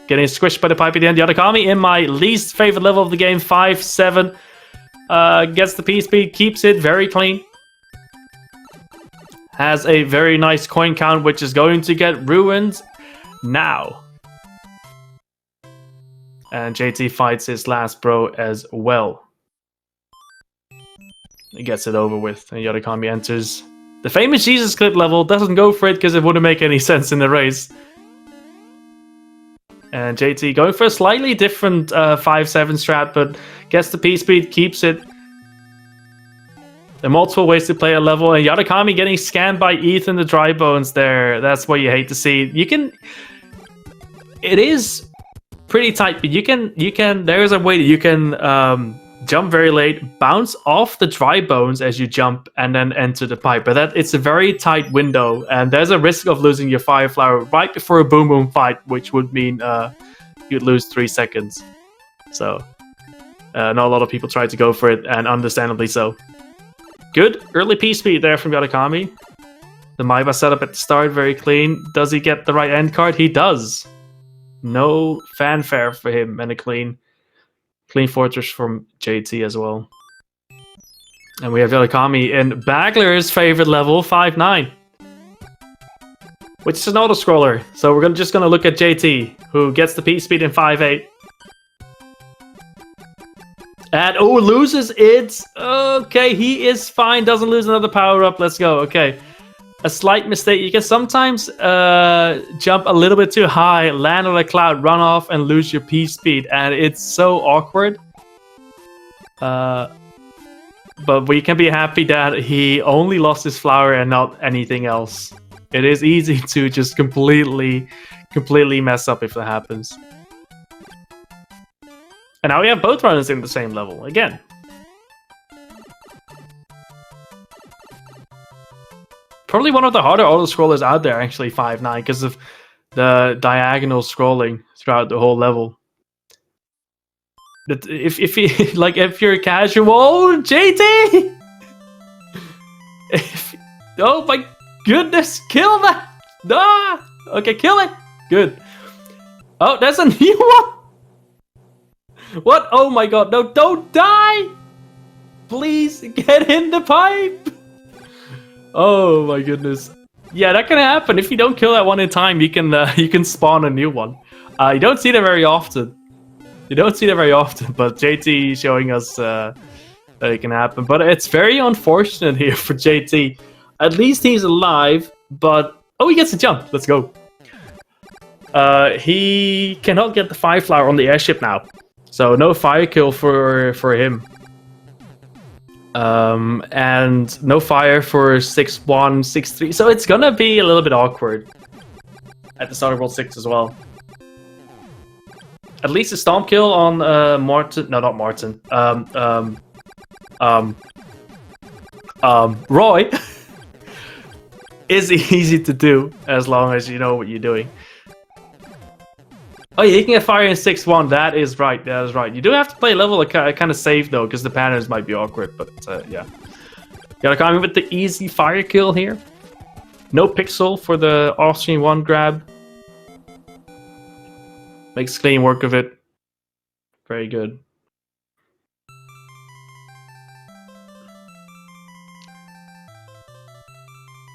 getting squished by the pipe at the end. Yatokami in my least favorite level of the game. 5-7. Gets the P-speed. Keeps it very clean. Has a very nice coin count, which is going to get ruined now. And JT fights his last bro as well. He gets it over with. And Yatokami enters the famous Jesus clip level. Doesn't go for it because it wouldn't make any sense in the race. And JT going for a slightly different 5-7 strat, but gets the P-speed, keeps it. There are multiple ways to play a level, and Yatokami getting scanned by Ethan the Dry Bones there. That's what you hate to see. It is pretty tight, but there is a way that you can jump very late, bounce off the dry bones as you jump, and then enter the pipe. But it's a very tight window, and there's a risk of losing your fire flower right before a boom boom fight, which would mean you'd lose 3 seconds. So not a lot of people try to go for it, and understandably so. Good early P-speed there from Yatokami. The Maiba setup at the start, very clean. Does he get the right end card? He does. No fanfare for him, and a clean fortress from JT as well. And we have Yatokami in Bagler's favorite level, 5-9. Which is an auto-scroller. So we're just going to look at JT, who gets the P-speed in 5-8. And, loses it. Okay, he is fine. Doesn't lose another power-up. Let's go. Okay. A slight mistake. You can sometimes jump a little bit too high, land on a cloud, run off, and lose your P-speed. And it's so awkward. But we can be happy that he only lost his flower and not anything else. It is easy to just completely mess up if that happens. And now we have both runners in the same level again. Probably one of the harder auto-scrollers out there, actually, 5-9, because of the diagonal scrolling throughout the whole level. That if you like, if you're casual, JT. Oh my goodness, kill that! Ah! Okay, kill it. Good. Oh, there's a new one. What? Oh my god! No, don't die! Please get in the pipe. Oh my goodness. Yeah, that can happen. If you don't kill that one in time, you can spawn a new one. You don't see that very often. You don't see that very often, but JT showing us that it can happen. But it's very unfortunate here for JT. At least he's alive, but... Oh, he gets a jump. Let's go. He cannot get the fire flower on the airship now. So no fire kill for him. And no fire for 6-1, 6-3. So it's gonna be a little bit awkward at the start of World 6 as well. At least a stomp kill on Martin. No, not Martin. Roy is easy to do as long as you know what you're doing. Oh yeah, you can get fire in 6-1. That is right. That is right. You do have to play a level kind of safe though, because the patterns might be awkward. But yeah, yatokami with the easy fire kill here. No pixel for the off-screen 1 grab. Makes clean work of it. Very good.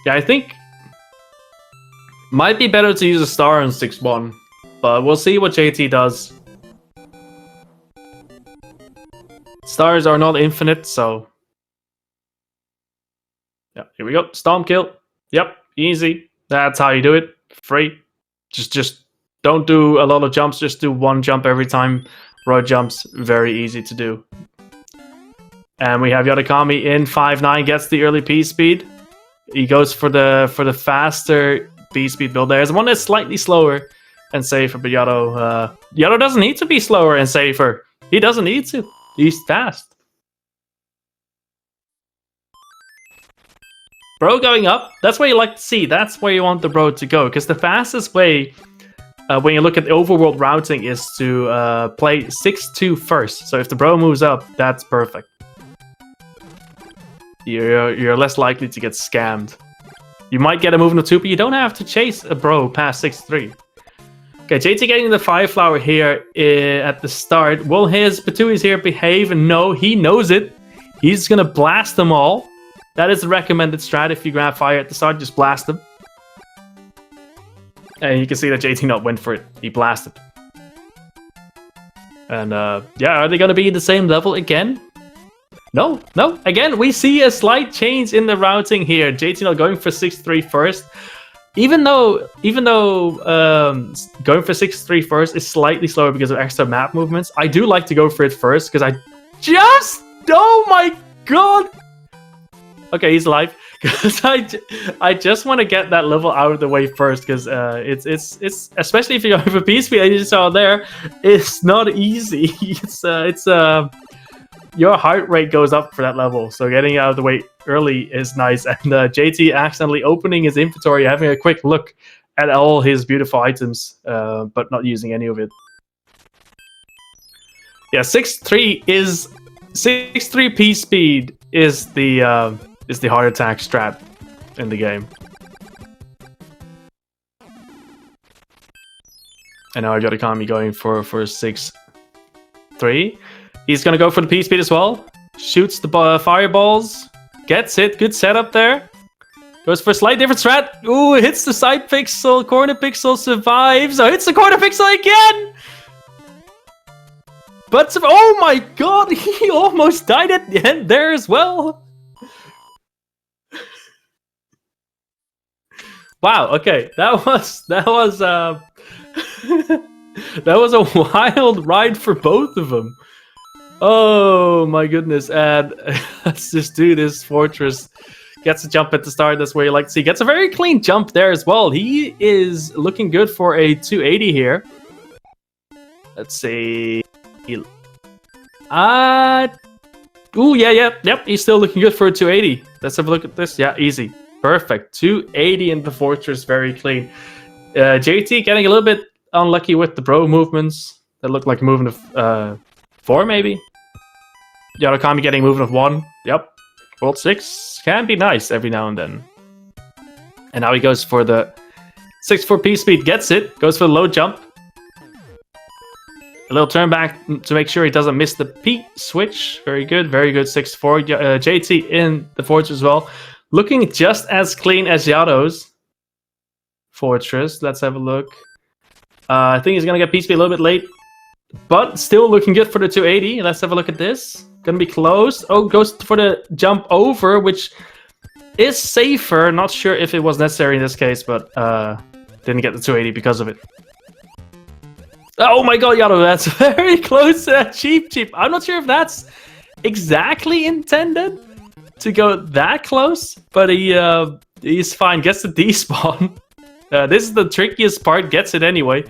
Yeah, I think might be better to use a star in 6-1, but we'll see what JT does. Stars are not infinite, so yeah, here we go. Stomp kill. Yep, easy. That's how you do it. Free. Just don't do a lot of jumps, just do 1 jump every time Road jumps. Very easy to do. And we have yatokami in 5-9, gets the early P speed. He goes for the faster P speed build. There's one that's slightly slower and safer, but Yato doesn't need to be slower and safer. He doesn't need to. He's fast. Bro going up, that's where you like to see. That's where you want the bro to go, because the fastest way when you look at the overworld routing is to play 6-2 first. So if the bro moves up, that's perfect. You're less likely to get scammed. You might get a move in the 2, but you don't have to chase a bro past 6-3. Okay, JT getting the fire flower here at the start. Will his Patuis here behave? No, he knows it. He's gonna blast them all. That is the recommended strat. If you grab fire at the start, just blast them. And you can see that jtknott went for it. He blasted. And yeah, are they going to be the same level again? No, no. Again, we see a slight change in the routing here. jtknott going for 6-3 first. Even though going for 6-3 first is slightly slower because of extra map movements, I do like to go for it first because oh my god. Okay, he's alive. Because I just want to get that level out of the way first, because it's especially if you have a P speed, as you saw there, it's not easy. It's your heart rate goes up for that level, so getting out of the way early is nice. And JT accidentally opening his inventory, having a quick look at all his beautiful items, but not using any of it. Yeah, 6-3 P speed is the heart attack strat in the game. And now yatokami going for 6-3. He's gonna go for the P speed as well. Shoots the fireballs. Gets it. Good setup there. Goes for a slight different strat. Ooh, hits the side pixel. Corner pixel survives. Oh, hits the corner pixel again! But, oh my god, he almost died at the end there as well. Wow, okay, that was that was a wild ride for both of them. Oh my goodness, and let's just do this fortress. Gets a jump at the start, that's where you like to see. Gets a very clean jump there as well. He is looking good for a 280 here. Let's see. Yep. He's still looking good for a 280. Let's have a look at this. Yeah, easy. Perfect. 280 in the Fortress, very clean. JT getting a little bit unlucky with the bro movements. That looked like a movement of 4, maybe. Yatokami getting a movement of 1. Yep. World 6 can be nice every now and then. And now he goes for the 6-4 P-speed, gets it, goes for the low jump. A little turn back to make sure he doesn't miss the P switch. Very good, 6-4. JT in the Fortress as well. Looking just as clean as Yato's Fortress. Let's have a look. I think he's going to get P-speed a little bit late, but still looking good for the 280. Let's have a look at this. Going to be close. Oh, goes for the jump over, which is safer. Not sure if it was necessary in this case, but didn't get the 280 because of it. Oh my god, Yato, that's very close to that cheap. I'm not sure if that's exactly intended to go that close, but he's fine. Gets the despawn. This is the trickiest part. Gets it anyway.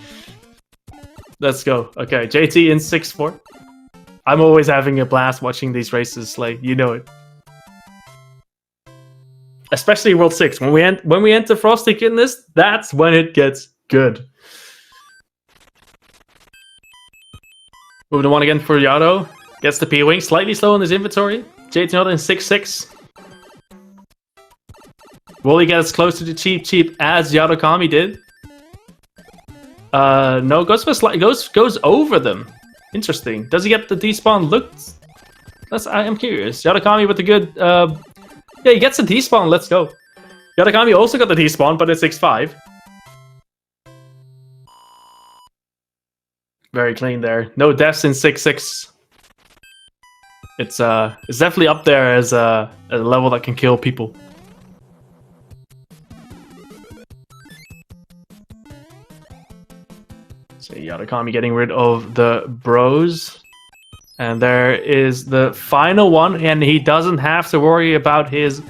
Let's go. Okay, JT in 6-4. I'm always having a blast watching these races, like, you know it. Especially World 6. When we enter Frosty Kidness, that's when it gets good. Moving on again for Yato. Gets the P-Wing. Slightly slow in his inventory. jtknott in 6-6. Will he get as close to the cheap as Yatokami did? No, goes for goes over them. Interesting. Does he get the despawn? I'm curious. Yatokami with the good. Yeah, he gets the despawn. Let's go. Yatokami also got the despawn, but it's 6-5. Very clean there. No deaths in 6-6. It's definitely up there as a level that can kill people. So Yatokami getting rid of the bros. And there is the final one, and he doesn't have to worry about his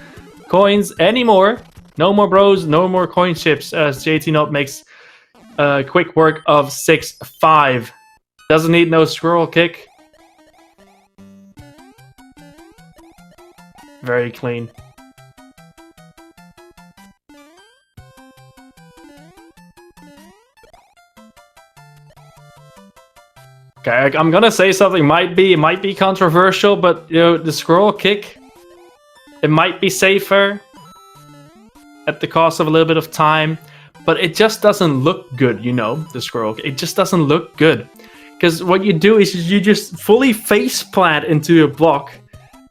coins anymore. No more bros, no more coin chips, as jtknott makes quick work of 6-5. Doesn't need no squirrel kick. Very clean. Okay, I'm gonna say something might be controversial, but you know, the squirrel kick, it might be safer at the cost of a little bit of time, but it just doesn't look good, you know, the squirrel kick. It just doesn't look good. Because what you do is you just fully face plant into a block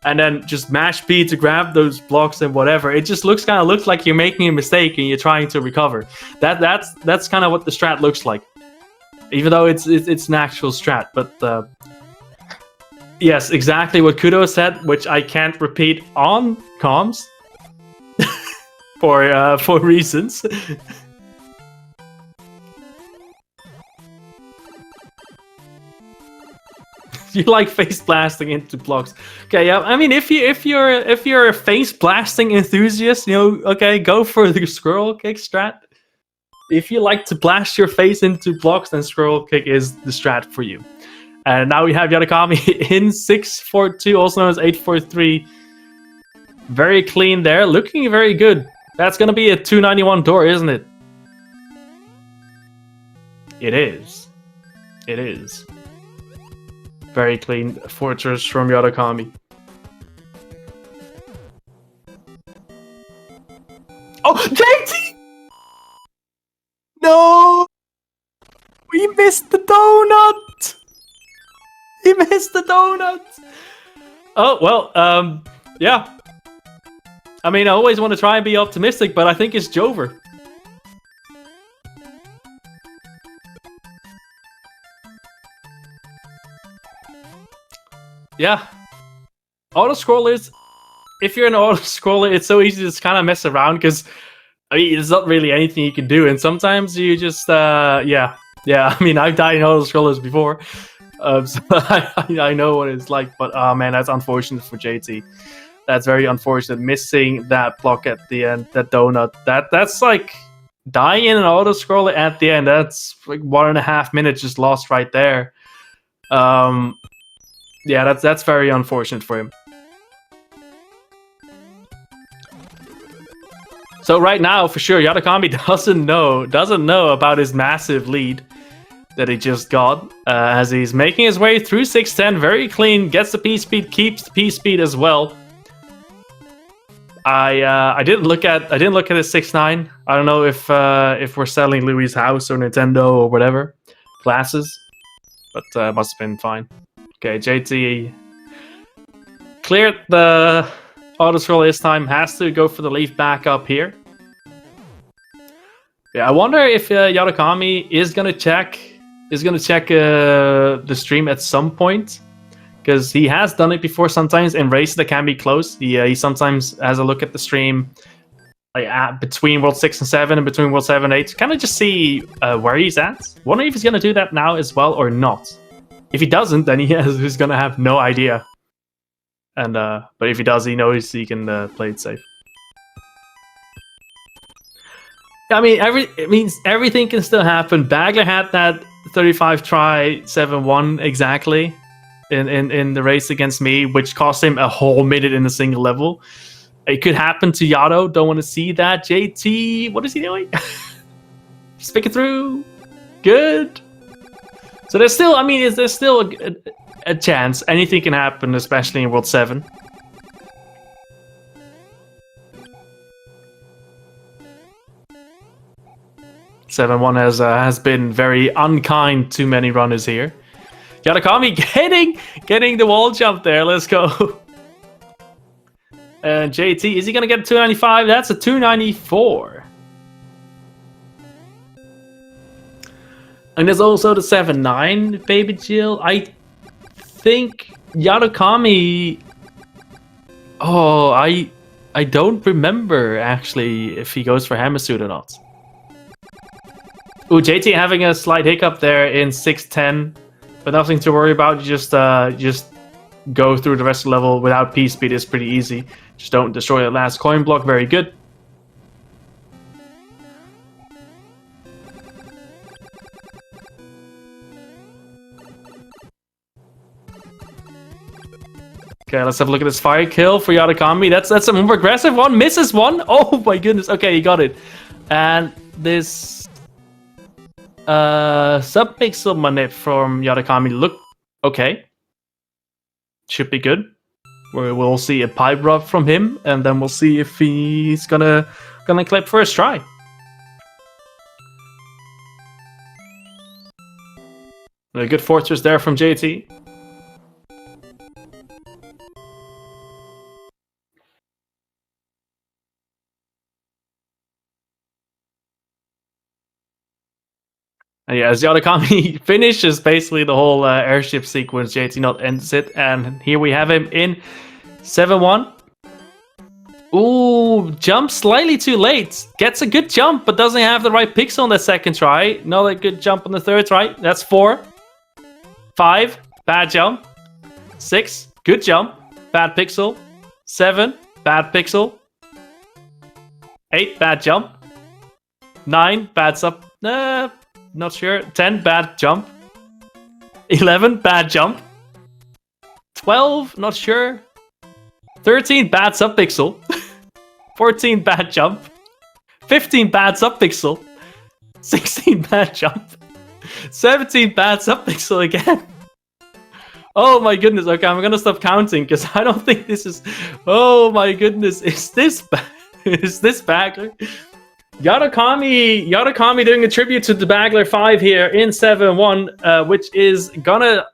and then just mash B to grab those blocks and whatever. It just looks like you're making a mistake and you're trying to recover. That's kind of what the strat looks like. Even though it's an actual strat, but yes, exactly what Kudo said, which I can't repeat on comms for reasons. You like face blasting into blocks. Okay, yeah. I mean, if you're a face blasting enthusiast, you know, okay, go for the squirrel kick strat. If you like to blast your face into blocks, then squirrel kick is the strat for you. And now we have Yatokami in 6-4-2, also known as 8-4-3. Very clean there, looking very good. That's gonna be a 291 door, isn't it? It is. It is. Very clean Fortress from Yatokami. Oh, JT! No! We missed the donut! He missed the donut! Oh, well, yeah. I mean, I always want to try and be optimistic, but I think it's Jover. Yeah. Auto-scrollers, if you're an auto-scroller, it's so easy to just kind of mess around, because, I mean, there's not really anything you can do, and sometimes you just, yeah, I mean, I've died in auto-scrollers before, so I know what it's like, but, oh man, that's unfortunate for JT. That's very unfortunate, missing that block at the end, that donut. That's like, dying in an auto-scroller at the end, that's like 1.5 minutes just lost right there. Yeah, that's very unfortunate for him. So right now, for sure, Yatokami doesn't know about his massive lead that he just got, as he's making his way through 610, very clean, gets the P speed, keeps the P speed as well. I didn't look at his 6.9. I don't know if we're selling Louis' house or Nintendo or whatever glasses, but must have been fine. Okay, JT cleared the auto scroll this time. Has to go for the leaf back up here. Yeah, I wonder if Yatokami is gonna check the stream at some point, because he has done it before sometimes in races that can be close. He sometimes has a look at the stream like between World 6 and 7 and between World 7 and 8 to kind of just see where he's at. Wonder if he's gonna do that now as well or not. If he doesn't, then he's gonna have no idea. And but if he does, he knows he can play it safe. I mean, it means everything can still happen. Bagler had that 35 try 7-1 exactly in the race against me, which cost him a whole minute in a single level. It could happen to Yato. Don't want to see that. JT, what is he doing? Speak it through. Good. So there's still, I mean, there's still a chance. Anything can happen, especially in World 7. Seven-1 has been very unkind to many runners here. Yatokami getting the wall jump there. Let's go. And JT, is he gonna get a 295? That's a 294. And there's also the 7-9, Baby Jill. I think Yatokami. Oh, I don't remember actually if he goes for hammer suit or not. Ooh, JT having a slight hiccup there in 610, but nothing to worry about. You just go through the rest of the level without P speed is pretty easy. Just don't destroy the last coin block. Very good. Okay, let's have a look at this fire kill for Yatokami. That's a more aggressive one. Misses one. Oh my goodness. Okay, he got it. And this sub-pixel manip from Yatokami look okay. Should be good. We'll see a pipe drop from him, and then we'll see if he's gonna clip first try. A good fortress there from JT. And yeah, as Yatokami finishes basically the whole airship sequence, jtknott ends it, and here we have him in 7-1. Ooh, jump slightly too late. Gets a good jump, but doesn't have the right pixel on the second try. Not a good jump on the third try. That's 4. 5, bad jump. 6, good jump, bad pixel. 7, bad pixel. 8, bad jump. 9, bad sub. Not sure. 10, bad jump. 11, bad jump. 12, not sure. 13, bad subpixel. 14, bad jump. 15, bad subpixel. 16, bad jump. 17, bad subpixel again. Oh my goodness. Okay, I'm gonna stop counting because I don't think this is... Oh my goodness. Is this Bagler? Yatokami doing a tribute to the Bagler 5 here in 7-1, which is gonna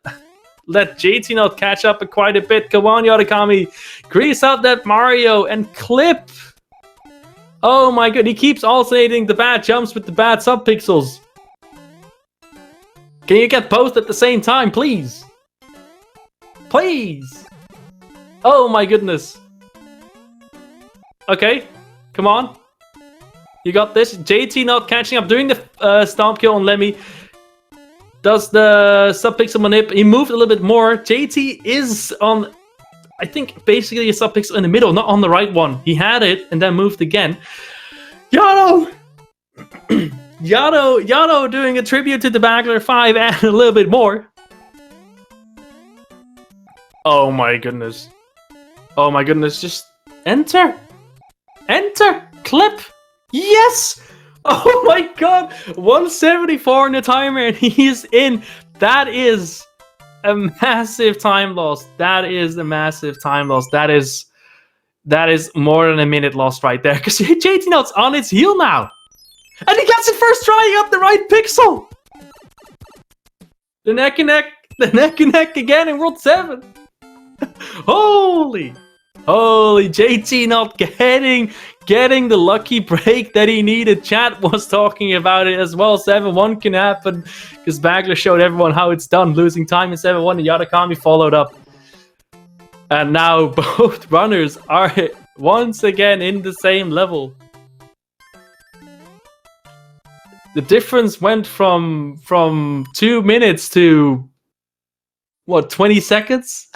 let jtknott catch up quite a bit. Come on, Yatokami. Grease out that Mario and clip. Oh my god, he keeps alternating the bad jumps with the bad subpixels. Can you get both at the same time, please? Please. Oh my goodness. Okay, come on. You got this. jtknott catching up, doing the stomp kill on Lemmy. Does the subpixel manip. He moved a little bit more. JT is on, I think, basically a subpixel in the middle, not on the right one. He had it and then moved again. Yato! Yato doing a tribute to the Bagler 5 and a little bit more. Oh my goodness. Oh my goodness. Just enter. Enter. Clip. Yes. Oh my god. 174 in the timer and he's in. That is a massive time loss. That is a massive time loss. That is more than a minute lost right there. Because jtknott's on its heel now. And he gets it first try. He got the right pixel. The neck and neck. The neck and neck again in World 7. Holy jtknott getting the lucky break that he needed. Chat was talking about it as well. 7-1 can happen because Bagler showed everyone how it's done, losing time in 7-1, and Yatokami followed up. And now both runners are once again in the same level. The difference went from 2 minutes to what, 20 seconds?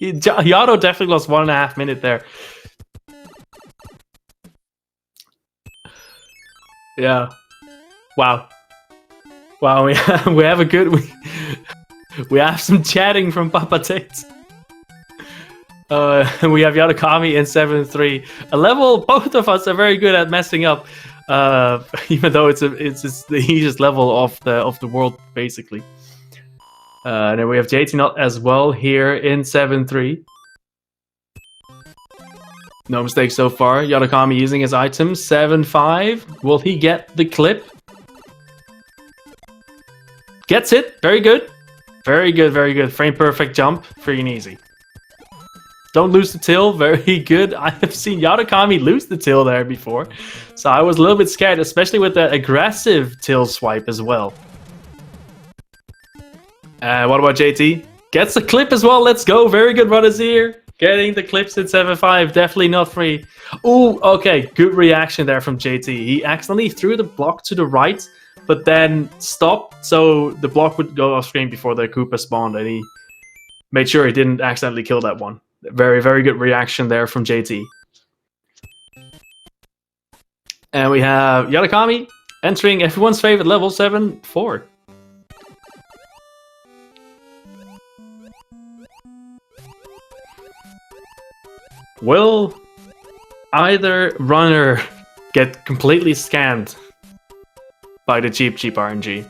Yato definitely lost 1.5 minutes there. Yeah. Wow. We have a good... We have some chatting from Papa Tate. We have Yatokami in 7-3. A level both of us are very good at messing up. Even though it's the easiest level of the world, basically. And then we have jtknott as well here in 7-3. No mistakes so far. Yatokami using his items. 7-5. Will he get the clip? Gets it. Very good. Very good, very good. Frame perfect jump. Free and easy. Don't lose the till. Very good. I have seen Yatokami lose the till there before. So I was a little bit scared, especially with the aggressive till swipe as well. What about JT? Gets the clip as well. Let's go. Very good runners here. Getting the clips in 7-5. Definitely not free. Ooh, okay. Good reaction there from JT. He accidentally threw the block to the right, but then stopped. So the block would go off screen before the Koopa spawned. And he made sure he didn't accidentally kill that one. Very, very good reaction there from JT. And we have Yatokami entering everyone's favorite level 7-4. Will either runner get completely scanned by the cheap RNG?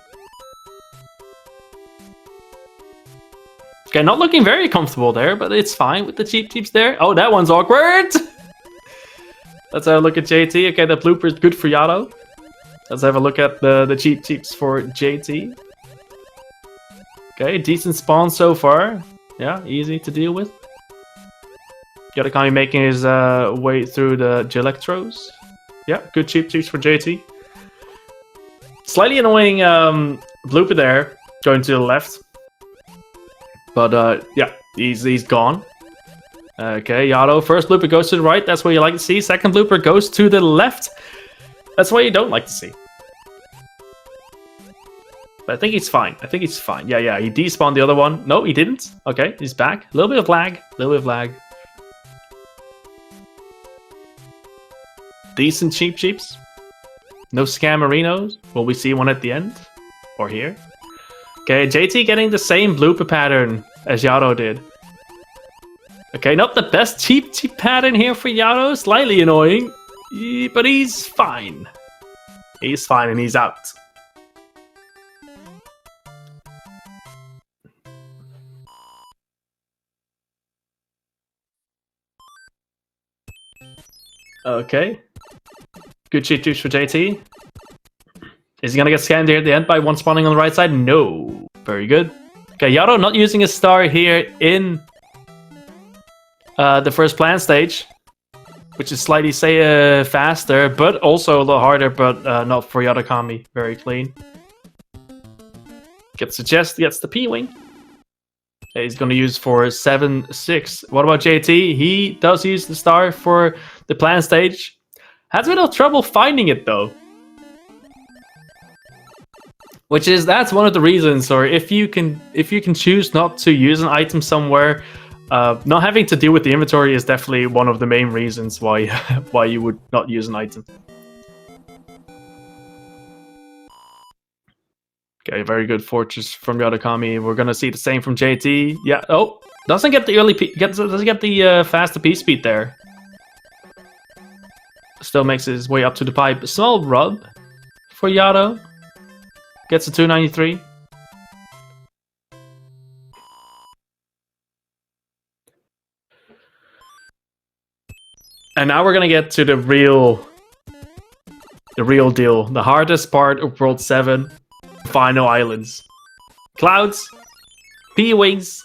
Okay, not looking very comfortable there, but it's fine with the cheaps there. Oh, that one's awkward! Let's have a look at JT. Okay, that blooper is good for Yato. Let's have a look at the cheaps for JT. Okay, decent spawn so far. Yeah, easy to deal with. Yatokami making his way through the Gelectros. Yeah, good cheaps for JT. Slightly annoying blooper there, going to the left. But yeah, he's gone. Okay, Yato, first blooper goes to the right. That's what you like to see. Second blooper goes to the left. That's what you don't like to see. But I think he's fine. I think he's fine. Yeah, he despawned the other one. No, he didn't. Okay, he's back. A little bit of lag. Decent cheaps. No scamerinos. Will we see one at the end? Or here? Okay, JT getting the same blooper pattern as Yato did. Okay, not the best cheap pattern here for Yato. Slightly annoying. But he's fine. He's fine and he's out. Okay. Good cheat juice for JT. Is he gonna get scammed here at the end by one spawning on the right side? No. Very good. Okay, Yato not using a star here in the first plan stage, which is slightly faster, but also a little harder, but not for Yatokami. Very clean. Gets the chest, gets the P-Wing. Okay, he's gonna use for 7-6. What about JT? He does use the star for the plan stage. Has a bit of trouble finding it though. That's one of the reasons, or if you can choose not to use an item somewhere, not having to deal with the inventory is definitely one of the main reasons why you would not use an item. Okay, very good fortress from Yatokami. We're gonna see the same from JT. Yeah, oh, Doesn't get the early doesn't get the faster P speed there. Still makes his way up to the pipe. A small rub for Yato. Gets a 293. And now we're gonna get to the real deal. The hardest part of World 7. Final islands. Clouds. P-Wings.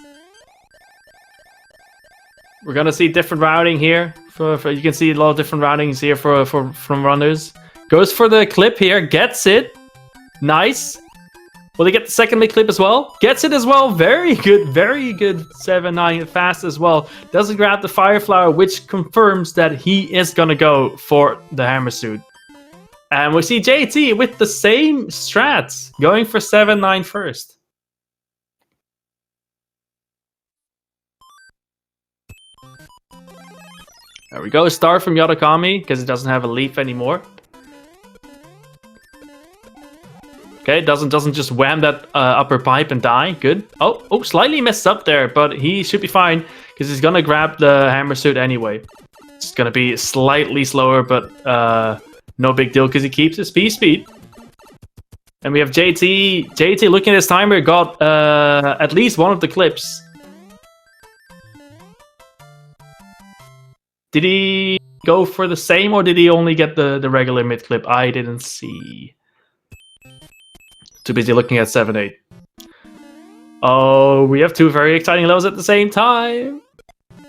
We're gonna see different routing here. For you can see a lot of different routings here from runners. Goes for the clip here, gets it. Nice. Will he get the second mid clip as well? Gets it as well. Very good 7-9 fast as well. Doesn't grab the fire flower, which confirms that he is gonna go for the hammer suit. And we see JT with the same strats, going for 7-9 first. There we go, star from Yatokami, because it doesn't have a leaf anymore. Okay, doesn't just wham that upper pipe and die. Good. Oh, slightly messed up there, but he should be fine, because he's gonna grab the hammer suit anyway. It's gonna be slightly slower, but no big deal, because he keeps his P speed. And we have JT. JT, looking at his timer, got at least one of the clips. Did he go for the same, or did he only get the regular mid clip? I didn't see. Too busy looking at 7-8. Oh, we have two very exciting levels at the same time.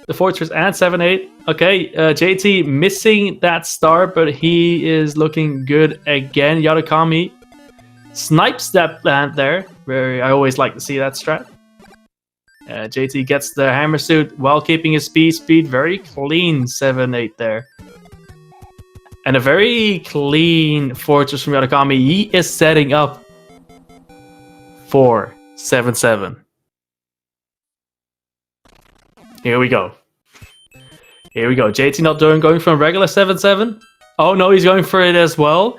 The Fortress and 7-8. Okay, JT missing that star, but he is looking good again. Yatokami snipes that plant there. I always like to see that strat. JT gets the hammer suit while keeping his speed. Very clean 7-8 there. And a very clean Fortress from Yatokami. He is setting up for 7-7. Here we go. jtknott going for a regular 7-7. Oh no, he's going for it as well.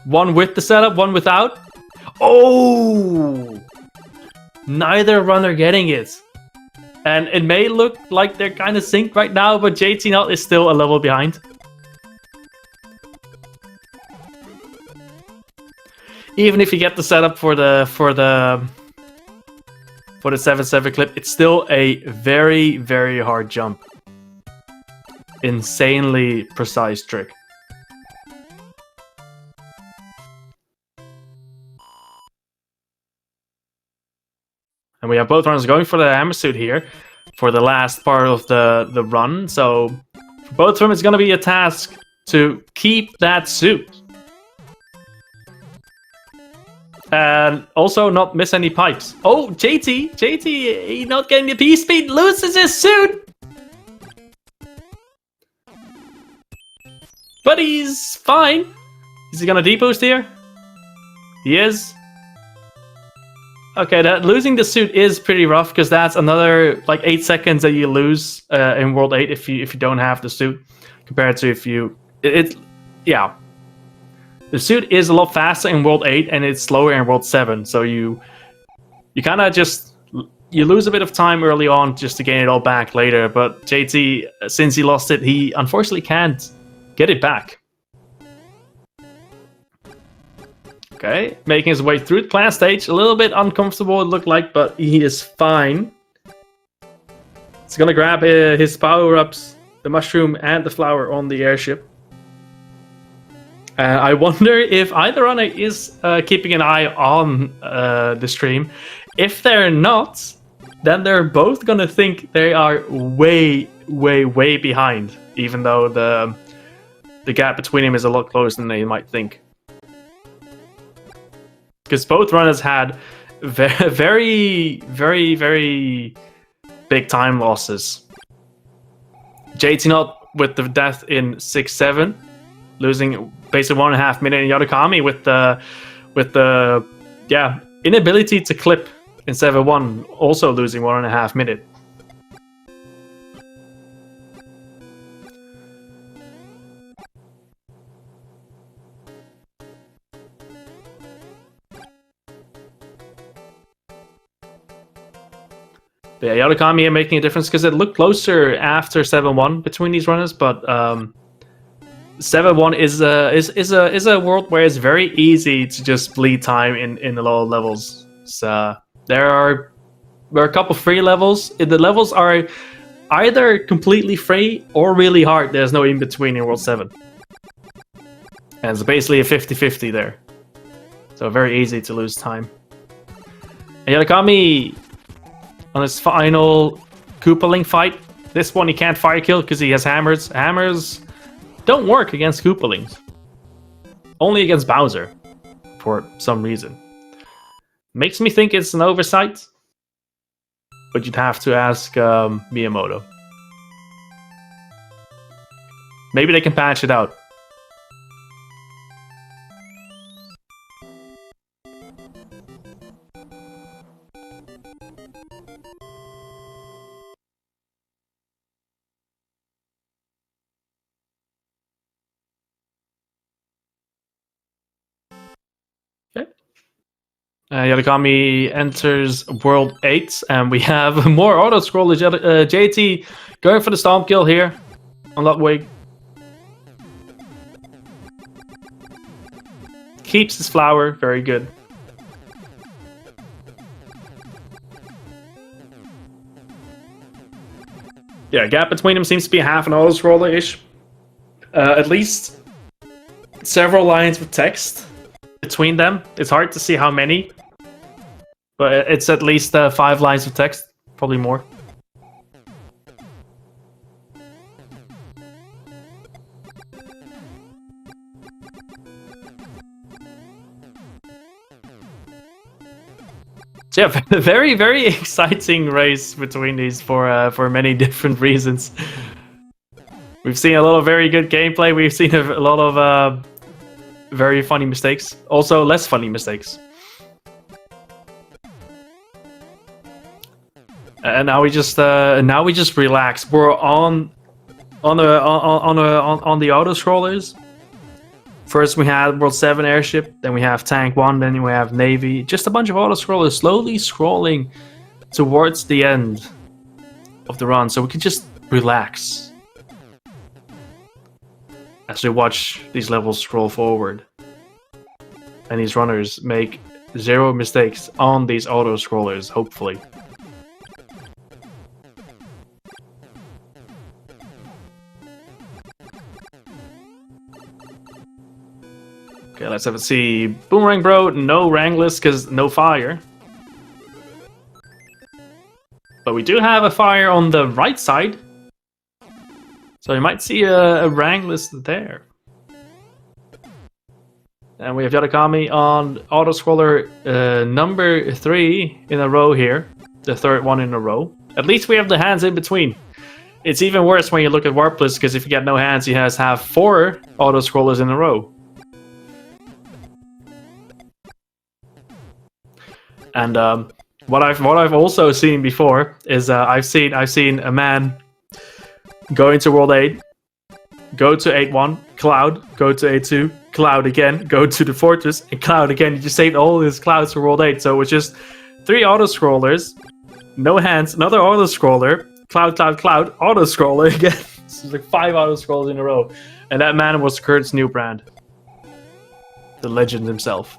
One with the setup, one without. Oh! Neither runner getting it. And it may look like they're kind of synced right now, but jtknott is still a level behind. Even if you get the setup for the 7-7 clip, it's still a very, very hard jump. Insanely precise trick. And we have both runners going for the hammer suit here for the last part of the run. So for both of them, it's going to be a task to keep that suit. And also not miss any pipes. Oh, JT, he not getting the P speed, loses his suit. But he's fine. Is he going to deboost here? He is. Okay, that losing the suit is pretty rough, because that's another like 8 seconds that you lose in World 8 if you don't have the suit, compared to if you yeah. The suit is a lot faster in World 8 and it's slower in World 7, so you kind of just you lose a bit of time early on just to gain it all back later. But JT, since he lost it, he unfortunately can't get it back. Okay, making his way through the plant stage. A little bit uncomfortable, it looked like, but he is fine. He's gonna grab his power-ups, the mushroom and the flower on the airship. I wonder if either runner is keeping an eye on the stream. If they're not, then they're both gonna think they are way, way, way behind, even though the gap between them is a lot closer than they might think. Because both runners had very, very, very big time losses. jtknott with the death in 6-7, losing basically 1.5 minutes. And Yatokami with the inability to clip in 7-1, also losing 1.5 minutes. But yeah, Yatokami are making a difference because it looked closer after 7-1 between these runners, but 7-1 is a world where it's very easy to just bleed time in the lower levels. So there are a couple free levels. The levels are either completely free or really hard. There's no in between in World 7. And it's basically a 50-50 there. So very easy to lose time. And Yatokami, on his final Koopaling fight, this one he can't fire kill because he has hammers. Hammers don't work against Koopalings. Only against Bowser, for some reason. Makes me think it's an oversight, but you'd have to ask Miyamoto. Maybe they can patch it out. Yatokami enters World 8, and we have more auto-scrollers. JT going for the stomp kill here on Ludwig. Keeps his flower, very good. Yeah, gap between them seems to be half an auto-scroller-ish. At least several lines of text between them. It's hard to see how many, but it's at least 5 lines of text, probably more. So yeah, very, very exciting race between these for many different reasons. We've seen a lot of very good gameplay. We've seen a lot of very funny mistakes. Also, less funny mistakes. And now we just relax. We're on the auto scrollers. First we had World 7 airship, then we have Tank 1, then we have Navy. Just a bunch of auto scrollers slowly scrolling towards the end of the run, so we can just relax as we watch these levels scroll forward. And these runners make 0 mistakes on these auto scrollers, hopefully. Okay, let's have a see. Boomerang Bro, no Wranglers because no fire. But we do have a fire on the right side. So you might see a Wranglers there. And we have Yatokami on auto-scroller number 3 in a row here. The 3rd one in a row. At least we have the hands in between. It's even worse when you look at Warpless, because if you get no hands, he has to have 4 auto-scrollers in a row. And what I've also seen before is I've seen a man go into World 8, go to 8-1, Cloud, go to 8-2, Cloud again, go to the Fortress, and Cloud again. He just saved all his Clouds for World 8. So it was just 3 auto-scrollers, no hands, another auto-scroller, Cloud, Cloud, Cloud, auto-scroller again. It's like 5 auto-scrollers in a row. And that man was Kurt's new brand. The legend himself.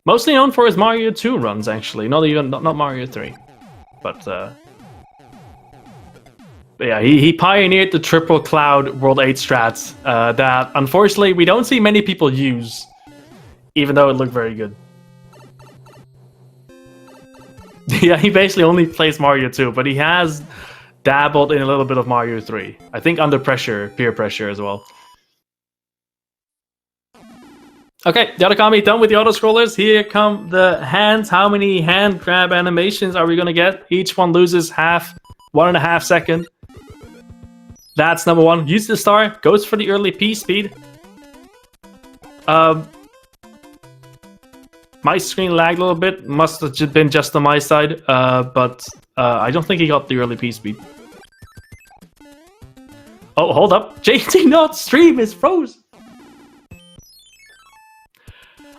Mostly known for his Mario 2 runs, actually. Not Mario 3. But yeah, he pioneered the triple Cloud World 8 strats that, unfortunately, we don't see many people use, even though it looked very good. Yeah, he basically only plays Mario 2, but he has dabbled in a little bit of Mario 3. I think under pressure, peer pressure as well. Okay, Yatokami done with the auto-scrollers. Here come the hands. How many hand grab animations are we going to get? Each one loses 1.5 seconds. That's number 1. Use the star. Goes for the early P speed. My screen lagged a little bit. Must have been just on my side. But I don't think he got the early P speed. Oh, hold up. jtknott stream is frozen.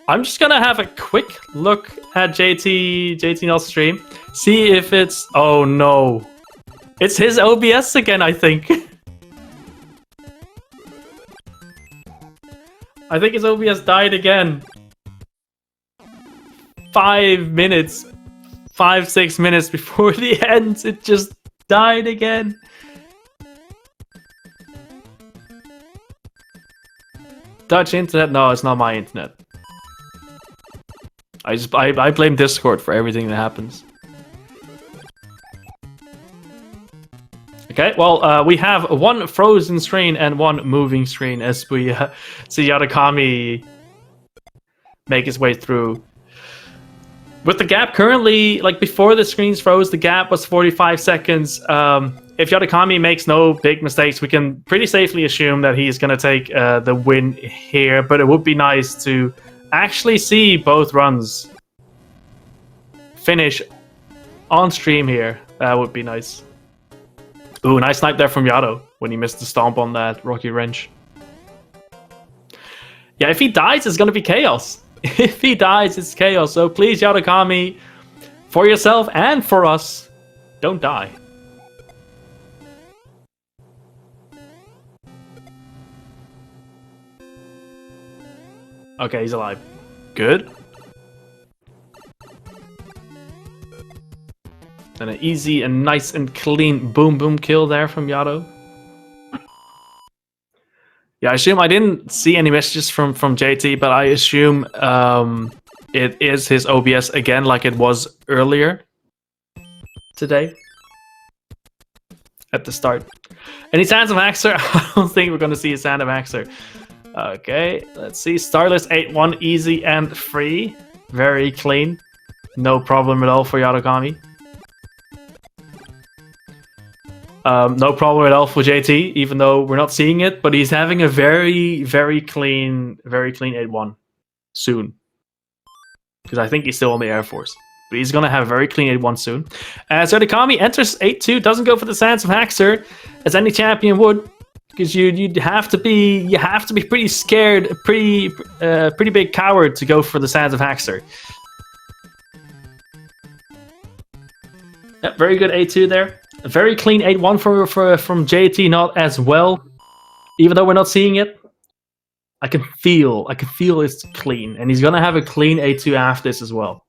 I'm just gonna have a quick look at jtknott's stream. See if it's... Oh no. It's his OBS again, I think. I think his OBS died again. 5 minutes. 5-6 minutes before the end, it just died again. Dutch internet? No, it's not my internet. I blame Discord for everything that happens. Okay, well, we have one frozen screen and one moving screen as we see Yatokami make his way through. With the gap currently, like before the screens froze, the gap was 45 seconds. If Yatokami makes no big mistakes, we can pretty safely assume that he's going to take the win here. But it would be nice to actually see both runs finish on stream here. That would be nice. Ooh, nice snipe there from Yato when he missed the stomp on that Rocky Wrench. Yeah, if he dies, it's going to be chaos. If he dies, it's chaos. So please, Yatokami, for yourself and for us, don't die. Okay, he's alive. Good. And an easy and nice and clean boom boom kill there from Yato. Yeah, I assume I didn't see any messages from JT, but I assume it is his OBS again, like it was earlier today at the start. Any signs of Axer? I don't think we're going to see a sign of Axer. Okay, let's see. Starless 8-1, easy and free. Very clean. No problem at all for Yatokami. No problem at all for JT, even though we're not seeing it, but he's having a very, very clean 8-1 soon. Because I think he's still on the Air Force. But he's going to have a very clean 8-1 soon. So Yatokami enters 8-2, doesn't go for the Sands of Haxer, as any champion would. Because you'd have to be pretty scared, pretty big coward to go for the Sands of Haxer. Yep, very good 8-2 there. A very clean 8-1 from jtknott as well. Even though we're not seeing it, I can feel it's clean, and he's gonna have a clean 8-2 after this as well.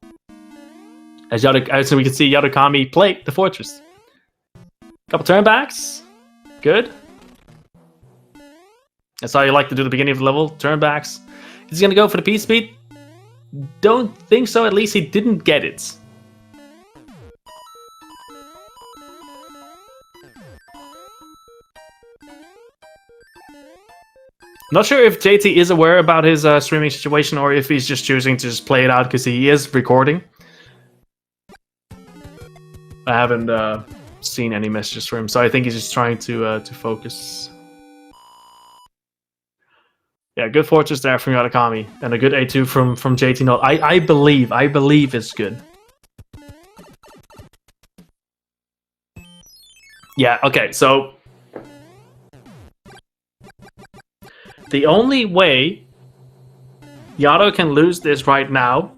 As so we can see Yatokami play the fortress. Couple turnbacks, good. That's how you like to do the beginning of the level. Turnbacks. He's gonna go for the P speed. Don't think so. At least he didn't get it. Not sure if JT is aware about his streaming situation or if he's just choosing to just play it out because he is recording. I haven't seen any messages from him, so I think he's just trying to focus. Yeah, good fortress there from Yatokami, and a good A2 from jtknott. I believe it's good. Yeah, okay, so the only way Yato can lose this right now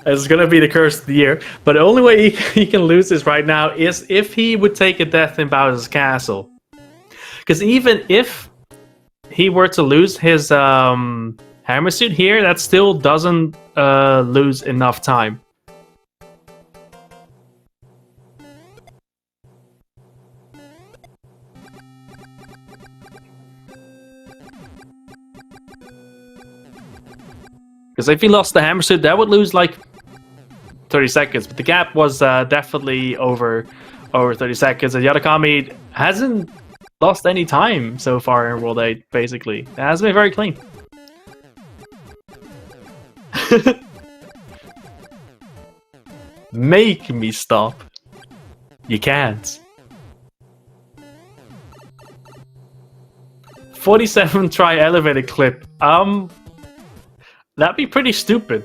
it's gonna be the curse of the year, but the only way he can lose this right now is if he would take a death in Bowser's Castle. Because even if he were to lose his hammer suit here, that still doesn't lose enough time. Because if he lost the hammer suit, that would lose like 30 seconds. But the gap was definitely over 30 seconds. And Yatokami hasn't lost any time so far in World 8, basically. It has been very clean. Make me stop. You can't. 47 try elevator clip. That'd be pretty stupid.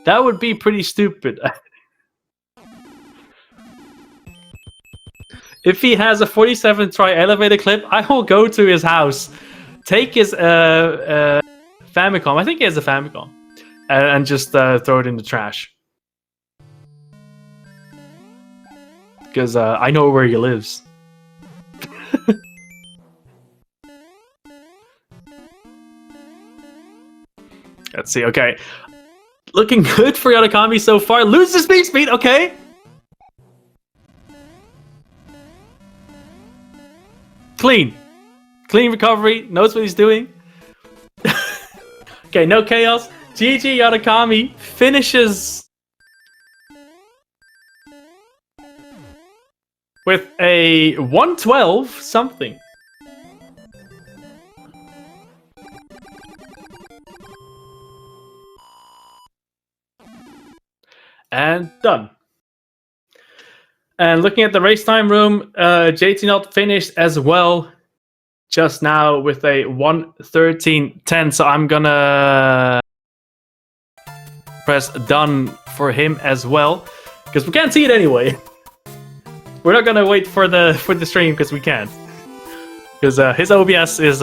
That would be pretty stupid. If he has a 47 try elevator clip, I will go to his house, take his Famicom. I think he has a Famicom, and just throw it in the trash. Because I know where he lives. Let's see. Okay, looking good for Yatokami so far. Loses speed. Okay. Clean recovery. Knows what he's doing. Okay, no chaos. GG Yatokami finishes with a 112 something. And done. And looking at the race time room, jtknott finished as well just now with a 1:13.10. So I'm gonna press done for him as well, because we can't see it anyway. We're not gonna wait for the stream because we can't. Because his OBS is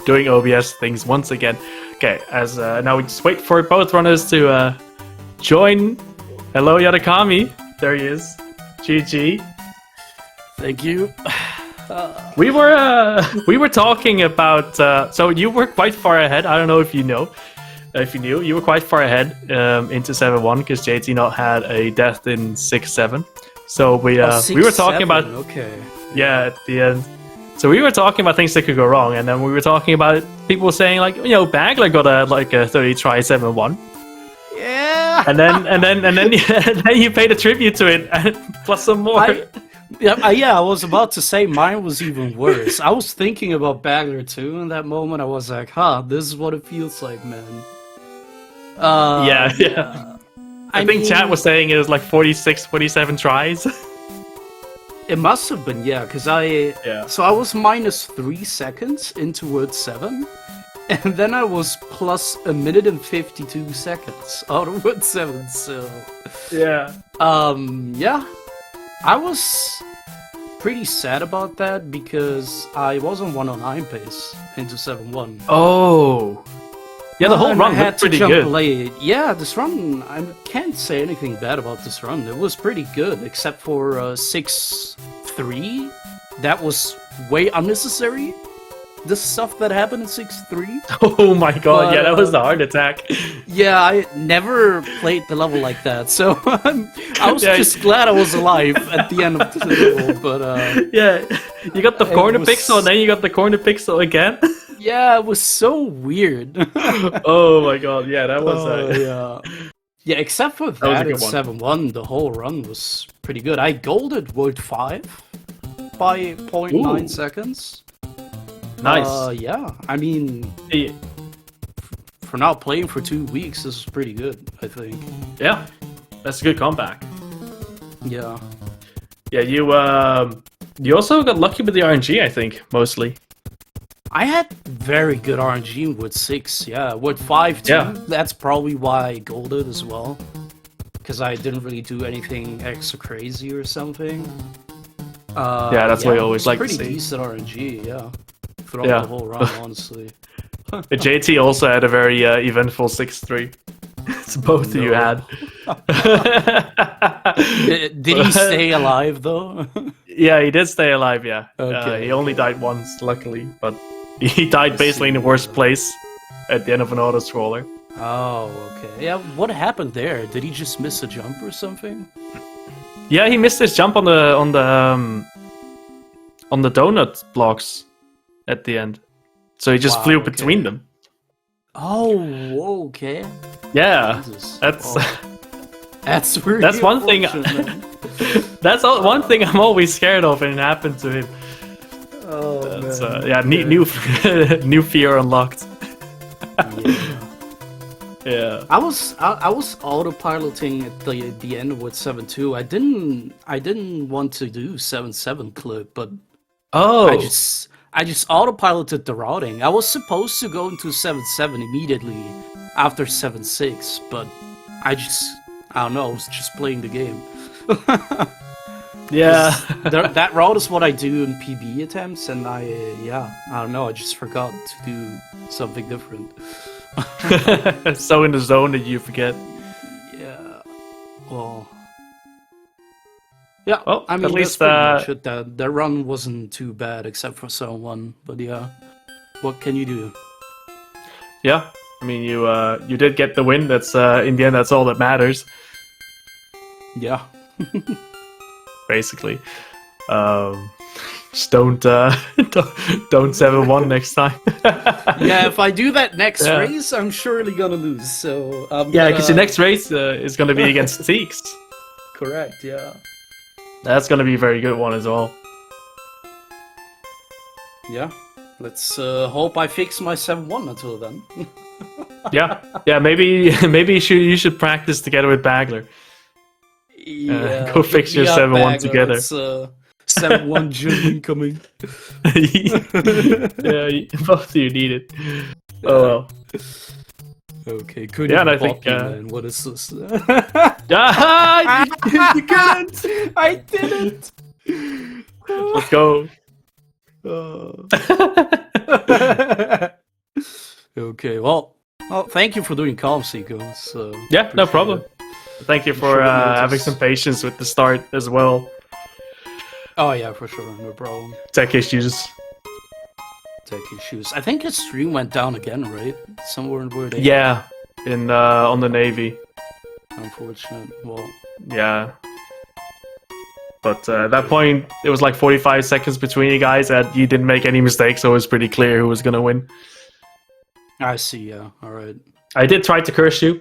doing OBS things once again. Okay, as now we just wait for both runners to join. Hello, Yatokami. There he is. GG. Thank you. We were talking about. So you were quite far ahead. I don't know if you know. If you knew, you were quite far ahead into 7-1 because jtknott had a death in 6-7. So we were talking about. Okay. Yeah, at the end. So we were talking about things that could go wrong, and then we were talking about people saying like, Bagler got a 30 try 7-1. Yeah. And then you paid a tribute to it, plus some more. I was about to say mine was even worse. I was thinking about Bagler too in that moment. I was like, this is what it feels like, man. Yeah. I think chat was saying it was like 46, 47 tries. It must have been, yeah, because So I was minus 3 seconds into Word 7, and then I was plus 1 minute and 52 seconds out of Word 7, so... Yeah. Yeah. I was pretty sad about that, because I was on 109 pace into 7-1. Oh! Yeah, the whole run had looked pretty jump good. Late. Yeah, this run, I can't say anything bad about this run. It was pretty good, except for 6-3. That was way unnecessary. The stuff that happened in 6-3. Oh my god, yeah, that was the heart attack. Yeah, I never played the level like that, so I was just glad I was alive at the end of the level, but... yeah, you got the corner pixel, and then you got the corner pixel again. Yeah, it was so weird. Oh my god, yeah, that was... Yeah, except for that in 7-1, the whole run was pretty good. I golded World 5 by 0.9 seconds. Nice. Yeah, I mean, for now playing for 2 weeks, this is pretty good, I think. Yeah, that's a good comeback. Yeah. Yeah, you also got lucky with the RNG, I think, mostly. I had very good RNG in Wood 6, yeah. Wood 5 too, Yeah. That's probably why I golded as well. Because I didn't really do anything extra crazy or something. Yeah, that's what I always like to see. Pretty decent RNG, yeah. Throughout the whole run, honestly. JT also had a very eventful 6-3. So both of you had. Did he stay alive though? Yeah, he did stay alive, yeah. Okay. He only died once, luckily, but he died basically in the worst place at the end of an auto-scroller. Oh, okay. Yeah, what happened there? Did he just miss a jump or something? Yeah, he missed his jump on the donut blocks at the end. So he just flew between them. Oh, okay. Yeah, Jesus. that's really that's one thing. That's one thing I'm always scared of, and it happened to him. Oh, man. Yeah, new new fear unlocked. Yeah. I was autopiloting at the end with 7-2. I didn't want to do 7-7 clip, but I just autopiloted the routing. I was supposed to go into 7-7 immediately after 7-6, but I don't know, I was just playing the game. Yeah. That route is what I do in PB attempts, and I don't know, I just forgot to do something different. So in the zone that you forget. Yeah. Well. Yeah. Well, I mean, at least that's pretty much it. The run wasn't too bad, except for zone 1. But yeah, what can you do? Yeah. I mean, you did get the win. That's in the end, that's all that matters. Yeah. Basically, just don't 7-1 next time. Yeah, if I do that next race, I'm surely gonna lose. So yeah, because your next race is gonna be against Teeks. Correct. Yeah. That's gonna be a very good one as well. Yeah. Let's hope I fix my 7-1 until then. yeah. Maybe you should practice together with Bagler. Yeah. Go fix your 7-1 together. It's 7-1 Jimmy coming. Yeah, both of you need it. Oh well. Okay, could yeah, and I think man. What is this? you couldn't. I didn't. Let's go. Okay, well, thank you for doing calm sequence. Yeah, no problem. Thank you for having some patience with the start as well. Oh yeah, for sure, no problem. Tech issues. I think his stream went down again, right? Somewhere where they... Yeah, in on the Navy. Unfortunate. Well. Yeah. But at that point, it was like 45 seconds between you guys, and you didn't make any mistakes, so it was pretty clear who was gonna win. I see. Yeah. All right. I did try to curse you.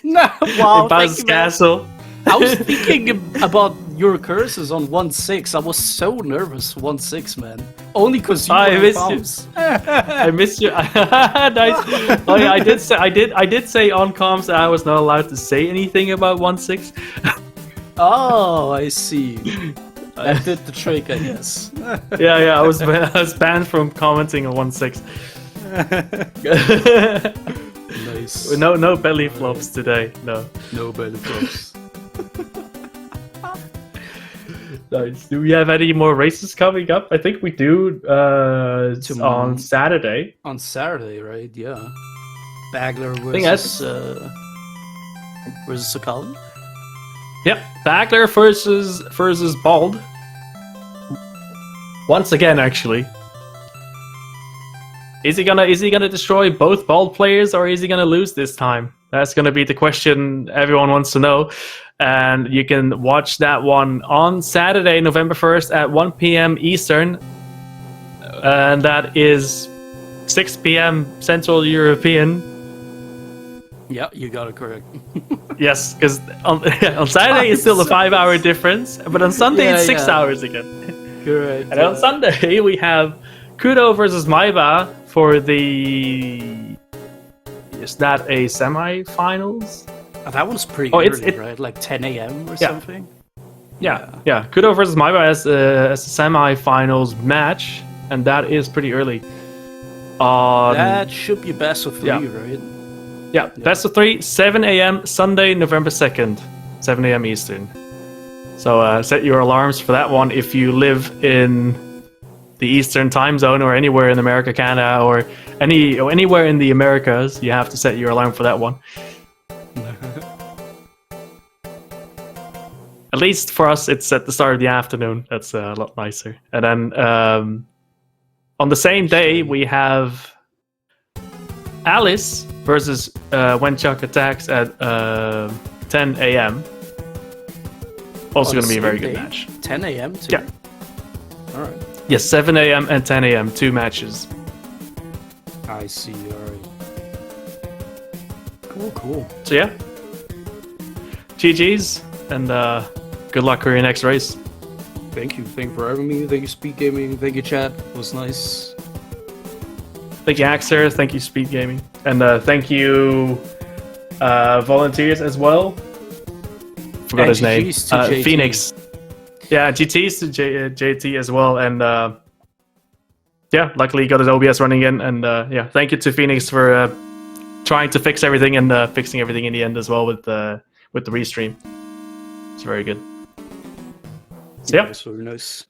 No. Wow. Buzz Castle. I was thinking about your curses on 1-6. I was so nervous 1-6, man. Only because you. I missed you. I missed you. Nice. Oh yeah, I did say on comms that I was not allowed to say anything about 1-6. Oh, I see. I did the trick, I guess. yeah. I was banned from commenting on 1-6. Nice. No belly flops today. No belly flops. Nice. Do we have any more races coming up? I think we do on Saturday. On Saturday, right? Yeah. Bagler versus Sakali? Yep. Bagler versus Bald. Once again, actually. Is he gonna destroy both Bald players, or is he gonna lose this time? That's gonna be the question everyone wants to know. And you can watch that one on Saturday, November 1st at 1 p.m. Eastern. And that is 6 p.m. Central European. Yeah, you got it correct. Yes, because on Saturday it's still a 5-hour difference, but on Sunday it's 6 hours again. Correct. And on Sunday we have Kudo versus Maiba for the... Is that a semi-finals? That one's pretty early, right? Like 10 a.m. or something? Yeah. Kudo versus Maiba as a semi-finals match, and that is pretty early. That should be best of 3, right? Yeah, best of 3, 7 a.m. Sunday, November 2nd, 7 a.m. Eastern. So set your alarms for that one if you live in the Eastern time zone or anywhere in America, Canada, or anywhere in the Americas. You have to set your alarm for that one. At least for us, it's at the start of the afternoon. That's a lot nicer. And then on the same day, we have Alice versus When Chuck Attacks at 10 a.m. Also going to be a very good match. 10 a.m. too? Yeah. All right. Yes, 7 a.m. and 10 a.m. 2 matches. I see. All right. Cool. So yeah. GG's and good luck for your next race. Thank you for having me. Thank you, SpeedGaming. Thank you, chat. It was nice. Thank you, Axer. Thank you, SpeedGaming. And thank you, volunteers as well. Forgot his name. Phoenix. Yeah, GT's to JT as well. And yeah, luckily he got his OBS running in. And yeah, thank you to Phoenix for trying to fix everything and fixing everything in the end as well with the restream. It's very good. So yeah, Nice, very nice.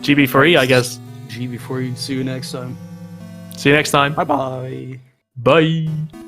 GB4E, I guess. GB4E. See you next time. See you next time. Bye bye. Bye.